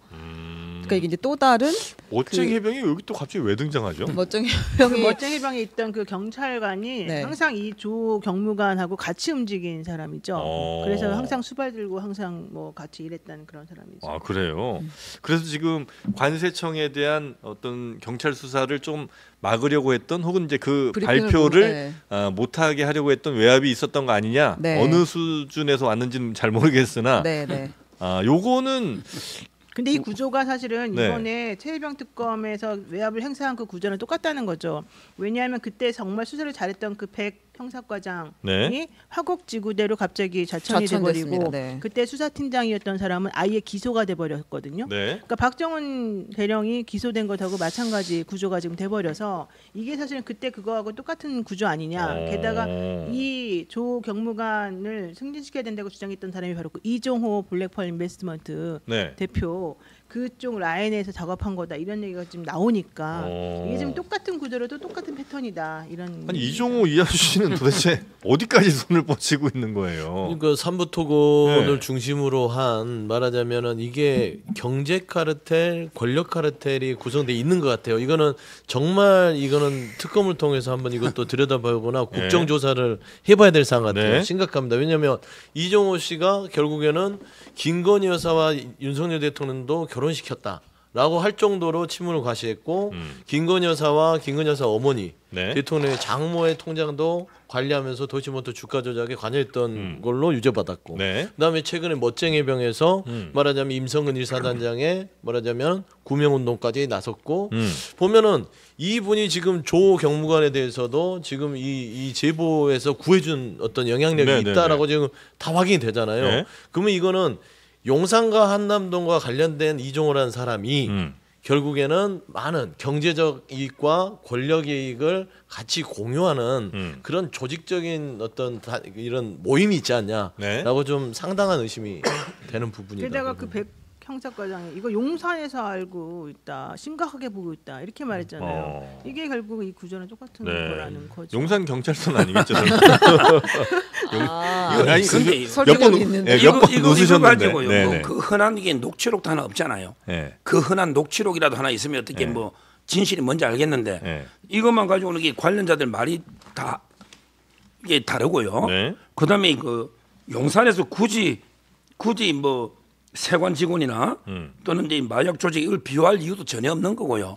그러니까 이게 이제 또 다른 멋쟁 그- 해병이 여기 또 갑자기 왜 등장하죠? 멋쟁 그 해병이 멋쟁이 해병에 있던 그 경찰관이 네. 항상 이 조 경무관하고 같이 움직인 사람이죠. 어. 그래서 항상 수발 들고 항상 뭐 같이 일했다는 그런 사람이죠. 아 그래요. 그래서 지금 관세청에 대한 어떤 경찰 수사를 좀 막으려고 했던 혹은 이제 그 브리핑을 발표를 네. 못하게 하려고 했던 외압이 있었던 거 아니냐. 네. 어느 수준에서 왔는지는 잘 모르겠으나 네, 네. 요거는 근데 이 구조가 사실은 네. 이번에 최혜병 특검에서 외압을 행사한 그 구조는 똑같다는 거죠. 왜냐하면 그때 정말 수사를 잘했던 그 백 형사과장이 네. 화곡지구대로 갑자기 자천이 돼버리고 자천됐습니다. 네. 그때 수사팀장이었던 사람은 아예 기소가 돼버렸거든요. 네. 그러니까 박정훈 대령이 기소된 것하고 마찬가지 구조가 지금 돼버려서 이게 사실은 그때 그거하고 똑같은 구조 아니냐. 게다가 이 조 경무관을 승진시켜야 된다고 주장했던 사람이 바로 그 이종호 블랙펄 인베스트먼트 네. 대표 그쪽 라인에서 작업한 거다 이런 얘기가 지금 나오니까 어. 이게 지금 똑같은 구조로도 똑같은 패턴이다 이런. 아니 이종호 이 아저씨는 도대체 어디까지 손을 뻗치고 있는 거예요? 그러니까 삼부 토건을 네. 중심으로 한 말하자면은 이게 경제 카르텔, 권력 카르텔이 구성돼 있는 것 같아요. 이거는 정말 이거는 특검을 통해서 한번 이것도 들여다보거나 네. 국정조사를 해봐야 될 사안 같아요. 네. 심각합니다. 왜냐하면 이종호 씨가 결국에는 김건희 여사와 윤석열 대통령도 결혼시켰다. 라고 할 정도로 친문을 과시했고 김건희 여사와 김건희 여사 어머니 네. 대통령의 장모의 통장도 관리하면서 도이치모터 주가 조작에 관여했던 걸로 유죄받았고 네. 그다음에 최근에 멋쟁이병에서 말하자면 임성근 일사단장의 말하자면 구명운동까지 나섰고 보면은 이분이 지금 조 경무관에 대해서도 지금 이 제보에서 구해준 어떤 영향력이 네, 네, 있다라고 지금 다 확인이 되잖아요. 네. 그러면 이거는 용산과 한남동과 관련된 이종호라는 사람이 결국에는 많은 경제적 이익과 권력 이익을 같이 공유하는 그런 조직적인 어떤 이런 모임이 있지 않냐라고 네. 좀 상당한 의심이 되는 부분이다. 게다가 그 백 형사과장이 이거 용산에서 알고 있다, 심각하게 보고 있다 이렇게 말했잖아요. 이게 결국 이 구조는 똑같은 네. 거라는 거죠. 용산 경찰서는 아니겠죠? 아니, 근데 설득력이 있는데. 몇번 이거 웃으셨는데. 가지고요. 네네. 그 흔한 이게 녹취록도 하나 없잖아요. 네. 그 흔한 녹취록이라도 하나 있으면 어떻게 네. 뭐 진실이 뭔지 알겠는데 네. 이것만 가지고는 이게 관련자들 말이 다 이게 다르고요. 네. 그다음에 그 용산에서 굳이 뭐 세관 직원이나 또는 이제 마약 조직 이걸 비호할 이유도 전혀 없는 거고요.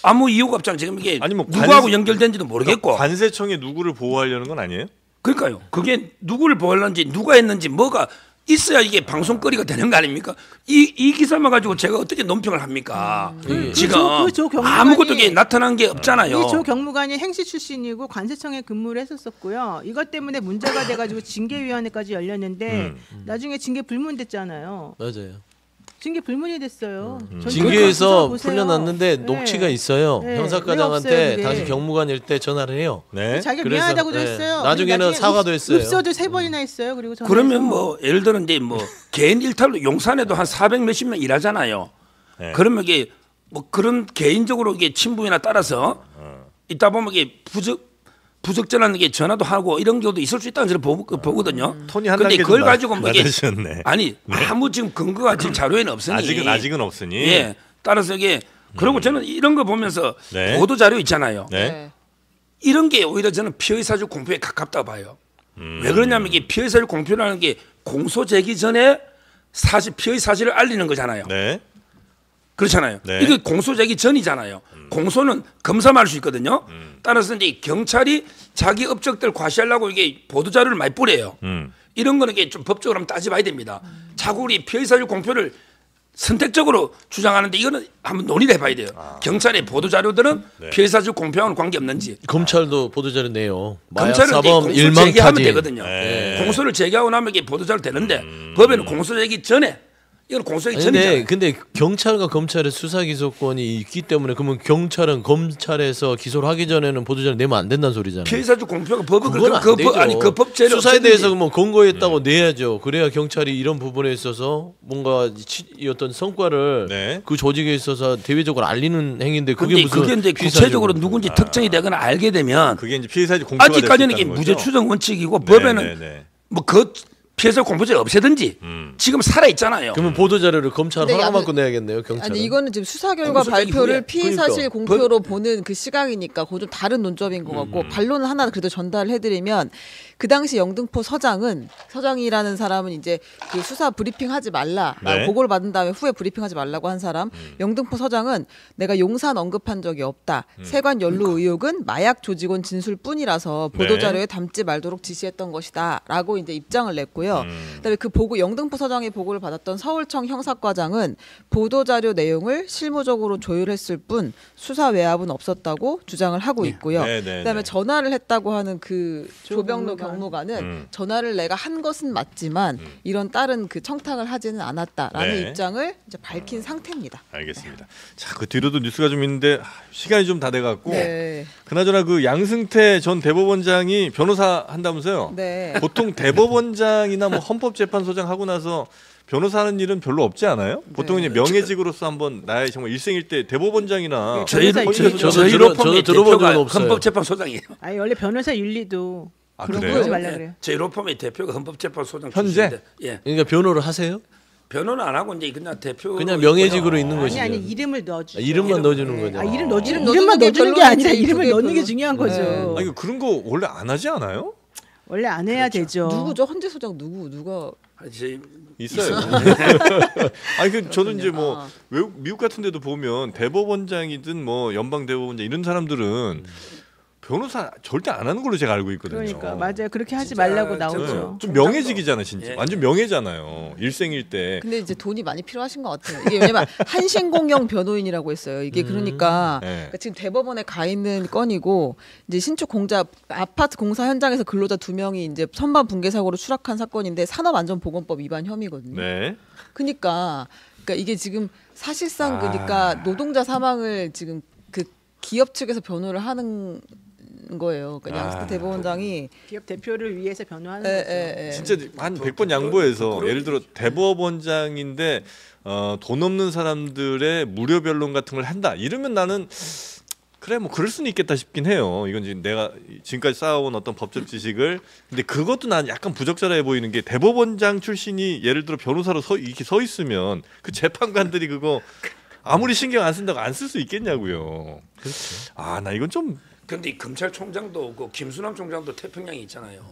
아무 이유가 없잖아요. 지금 이게 아니, 뭐 누구하고 연결된지도 모르겠고. 관세청이 누구를 보호하려는 건 아니에요? 그러니까요. 그게 누구를 보호하는지 누가 했는지 뭐가 있어야 이게 방송거리가 되는 거 아닙니까? 이 기사만 가지고 제가 어떻게 논평을 합니까? 지금 조 경무관이- 아무것도 이게 나타난 게 없잖아요. 이 조 경무관이 행시 출신이고 관세청에 근무를 했었었고요. 이것 때문에 문제가 돼가지고 징계위원회까지 열렸는데 나중에 징계 불문됐잖아요. 맞아요. 징계 불문이 됐어요. 전 징계에서 그거 보세요. 풀려났는데 네. 녹취가 있어요. 네. 형사과장한테 왜 없어요, 당시 그게? 경무관일 때 전화를 해요. 네. 자기가 그래서, 미안하다고도 네. 했어요. 나중에는 사과도 했어요. 읍소도 3번이나 했어요. 그리고 전화해서. 그러면 뭐 예를 들어 이제 뭐 개인 일탈로 용산에도 한 400 몇십 명 일하잖아요. 네. 그러면 이게 뭐 그런 개인적으로 이게 친분이나 따라서 있다 보면 이게 부적절한 게 전화도 하고 이런 경우도 있을 수 있다는 저는 보거든요. 톤이 한 근데 단계 그걸 좀 가지고 뭐 이게 낮아지셨네. 아니 아무 지금 근거가 지금 자료에는 없으니 아직은 없으니. 예. 따라서 이게 그리고 저는 이런 거 보면서 네. 보도 자료 있잖아요. 네. 이런 게 오히려 저는 피의 사실 공표에 가깝다고 봐요. 왜 그러냐면 이게 피의 사실 공표라는 게 공소 제기 전에 피의 사실을 알리는 거잖아요. 네. 그렇잖아요. 네. 이게 공소 제기 전이잖아요. 공소는 검사만 할 수 있거든요. 따라서 이제 경찰이 자기 업적들 과시하려고 이게 보도 자료를 많이 뿌려요. 이런 거는 이게 좀 법적으로 한번 따져봐야 됩니다. 자꾸 우리 피의 사실 공표를 선택적으로 주장하는데 이거는 한번 논의를 해봐야 돼요. 경찰의 보도 자료들은 네. 피의 사실 공표와는 관계 없는지. 검찰도 보도자료 내요. 마약 검찰은 이제 사범 공소 1만 제기하면 타진. 되거든요. 네. 공소를 제기하고 나면 이게 보도자료 되는데 법에는 공소 제기 전에 이건 공소 제기 전이잖아요. 근데 경찰과 검찰의 수사 기소권이 있기 때문에 그러면 경찰은 검찰에서 기소를 하기 전에는 보도자료 내면 안 된다는 소리잖아요. 피의사주 공표가 법은 그건 안 되죠. 아니 그 법제를 수사에 대해서 없애는지. 뭐 권고했다고 내야죠. 그래야 경찰이 이런 부분에 있어서 뭔가 이 어떤 성과를 네. 그 조직에 있어서 대외적으로 알리는 행위인데 그게 근데 무슨 그게 이제 피의사주 구체적으로 공표. 누군지 특정이 되거나 알게 되면 그게 이제 피해 사실 공표가 아직까지는 될수 이게 있다는 무죄 거죠? 추정 원칙이고 네, 법에는 네, 네. 뭐 그 피해자 공표죄를 없애든지 지금 살아 있잖아요. 그러면 보도 자료를 검찰 근데 허락 아무- 받고 내야겠네요. 경찰은. 아니 이거는 지금 수사 결과 공소 제기 발표를 후에. 피의 사실 그러니까. 공표로 보는 그 시각이니까 그거 좀 다른 논점인 것 같고 반론을 하나 그래도 전달을 해드리면 그 당시 영등포 서장이라는 사람은 이제 그 수사 브리핑 하지 말라 네. 보고를 받은 다음에 후에 브리핑하지 말라고 한 사람 영등포 서장은 내가 용산 언급한 적이 없다. 세관 연루 의혹은 마약 조직원 진술뿐이라서 보도 네. 자료에 담지 말도록 지시했던 것이다라고 이제 입장을 냈고요. 그다음에 그 보고 영등포 서장의 보고를 받았던 서울청 형사과장은 보도 자료 내용을 실무적으로 조율했을 뿐 수사 외압은 없었다고 주장을 하고 있고요. 네, 네, 그다음에 네. 전화를 했다고 하는 그 조병로 경무관. 경무관은 전화를 내가 한 것은 맞지만 이런 다른 그 청탁을 하지는 않았다라는 네. 입장을 이제 밝힌 상태입니다. 알겠습니다. 자, 그 뒤로도 뉴스가 좀 있는데 시간이 좀 다 돼갖고 네. 그나저나 그 양승태 전 대법원장이 변호사 한다면서요? 네. 보통 대법원장이나 뭐 헌법재판소장 하고 나서 변호사하는 일은 별로 없지 않아요? 보통 이제 명예직으로서 한번 나의 정말 일생일대 대법원장이나 저희 변호사 저희 일리도- 저희 저도 로펌의 들어본 대표가 적은 없어요. 헌법재판소장이에요. 아니 원래 변호사 윤리도 아, 그런 그래요? 거 하지 말라 그래요. 저희 로펌의 대표가 헌법재판소장 현재? 출신인데, 예, 그러니까 변호를 하세요? 변호는 안 하고 이제 그냥 대표 그냥 명예직으로 있는 아니 것이죠. 아니 이름을 넣어주죠. 이름만 넣어주는 거죠. 아, 이름 넣어주는 이름 이름만 넣어주는 게 넣어주는 게 아니라 별로지, 이름을 그게 넣는 게 별로. 중요한 거죠. 네. 아니 그런 거 원래 안 하지 않아요? 원래 안 해야 되죠. 누구죠? 헌재 소장 누가 저희 있어요. 아니 그 저는 이제 뭐 아. 외국 미국 같은 데도 보면 대법원장이든 뭐 연방 대법원장 이런 사람들은 변호사 절대 안 하는 걸로 제가 알고 있거든요. 그러니까 맞아요. 그렇게 하지 진짜 말라고 저- 나오죠. 좀 명예직이잖아 진짜. 예. 완전 명예잖아요. 일생일대. 근데 이제 돈이 많이 필요하신 것 같아요. 이게 왜냐면 한신공영 변호인이라고 했어요. 이게 그러니까, 네. 그러니까 지금 대법원에 가 있는 건이고 이제 신축 공자 아파트 공사 현장에서 근로자 2명이 이제 선반 붕괴 사고로 추락한 사건인데 산업안전보건법 위반 혐의거든요. 네. 그러니까 이게 지금 사실상 아. 그러니까 노동자 사망을 지금 그 기업 측에서 변호를 하는 거예요. 그러니까 아. 양승태 대법원장이 기업 대표를 위해서 변호하는 에, 거죠. 에, 에. 진짜 한 100번 양보해서 예를 들어 대법원장인데 돈 없는 사람들의 무료 변론 같은 걸 한다. 이러면 나는 그래 뭐 그럴 수는 있겠다 싶긴 해요. 이건 지금 내가 지금까지 쌓아온 어떤 법적 지식을 근데 그것도 난 약간 부적절해 보이는 게 대법원장 출신이 예를 들어 변호사로 이렇게 서 있으면 그 재판관들이 그거 아무리 신경 안 쓴다고 안 쓸 수 있겠냐고요. 그렇죠. 아 나 이건 좀 근데 이 검찰총장도 그 김수남 총장도 태평양에 있잖아요.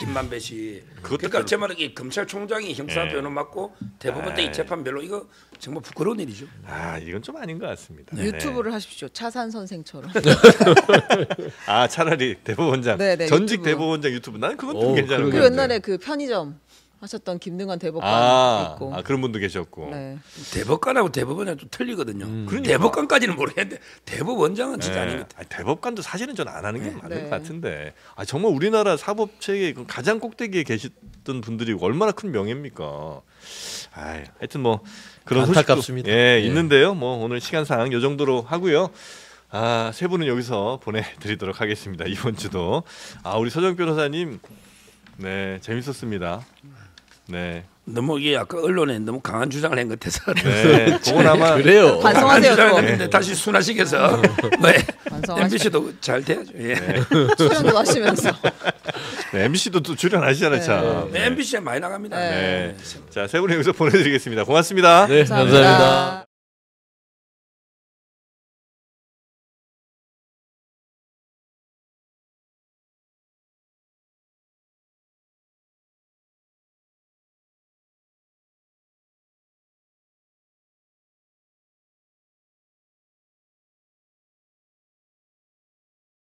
김만배 씨. 그것도 그러니까 제 말은 이 검찰총장이 형사 예. 변호 맡고 대법원 때 예. 이 재판 변호 이거 정말 부끄러운 일이죠. 아 이건 좀 아닌 것 같습니다. 유튜브를 하십시오. 차산 선생처럼. 아 차라리 대법원장 네, 네, 전직 유튜브. 대법원장 유튜브 난 그건 오, 좀 괜찮은 것 그리고 같아요. 옛날에 그 편의점 하셨던 김능환 대법관 있고. 그런 분도 계셨고. 네. 대법관하고 대법원은 좀 틀리거든요. 그러니까. 대법관까지는 모르겠는데 대법원장은 진짜 네. 아닙니다. 아니, 대법관도 사실은 전 안 하는 게 맞는 네. 것 같은데. 아, 정말 우리나라 사법 체계 가장 꼭대기에 계셨던 분들이 얼마나 큰 명예입니까. 하여튼 뭐 그런 안타깝습니다. 소식도 예. 있는데요. 뭐 오늘 시간상 이 정도로 하고요. 세 분은 여기서 보내드리도록 하겠습니다. 이번 주도 우리 서정 변호사님, 네 재밌었습니다. 네. 너무 이게 아까 언론에 너무 강한 주장을 한 것 같아서 네, 그건 아마 그래요. 반성하세요. 주장을 또. 했는데 다시 순화시켜서 네. 반성하시고 MBC도 잘 돼야죠. 예. 출연도 하시면서. 네, MBC도 또 출연하시잖아요. 참. 네. MBC에 많이 나갑니다. 네. 자, 세 분이 여기서 보내드리겠습니다. 고맙습니다. 네, 감사합니다.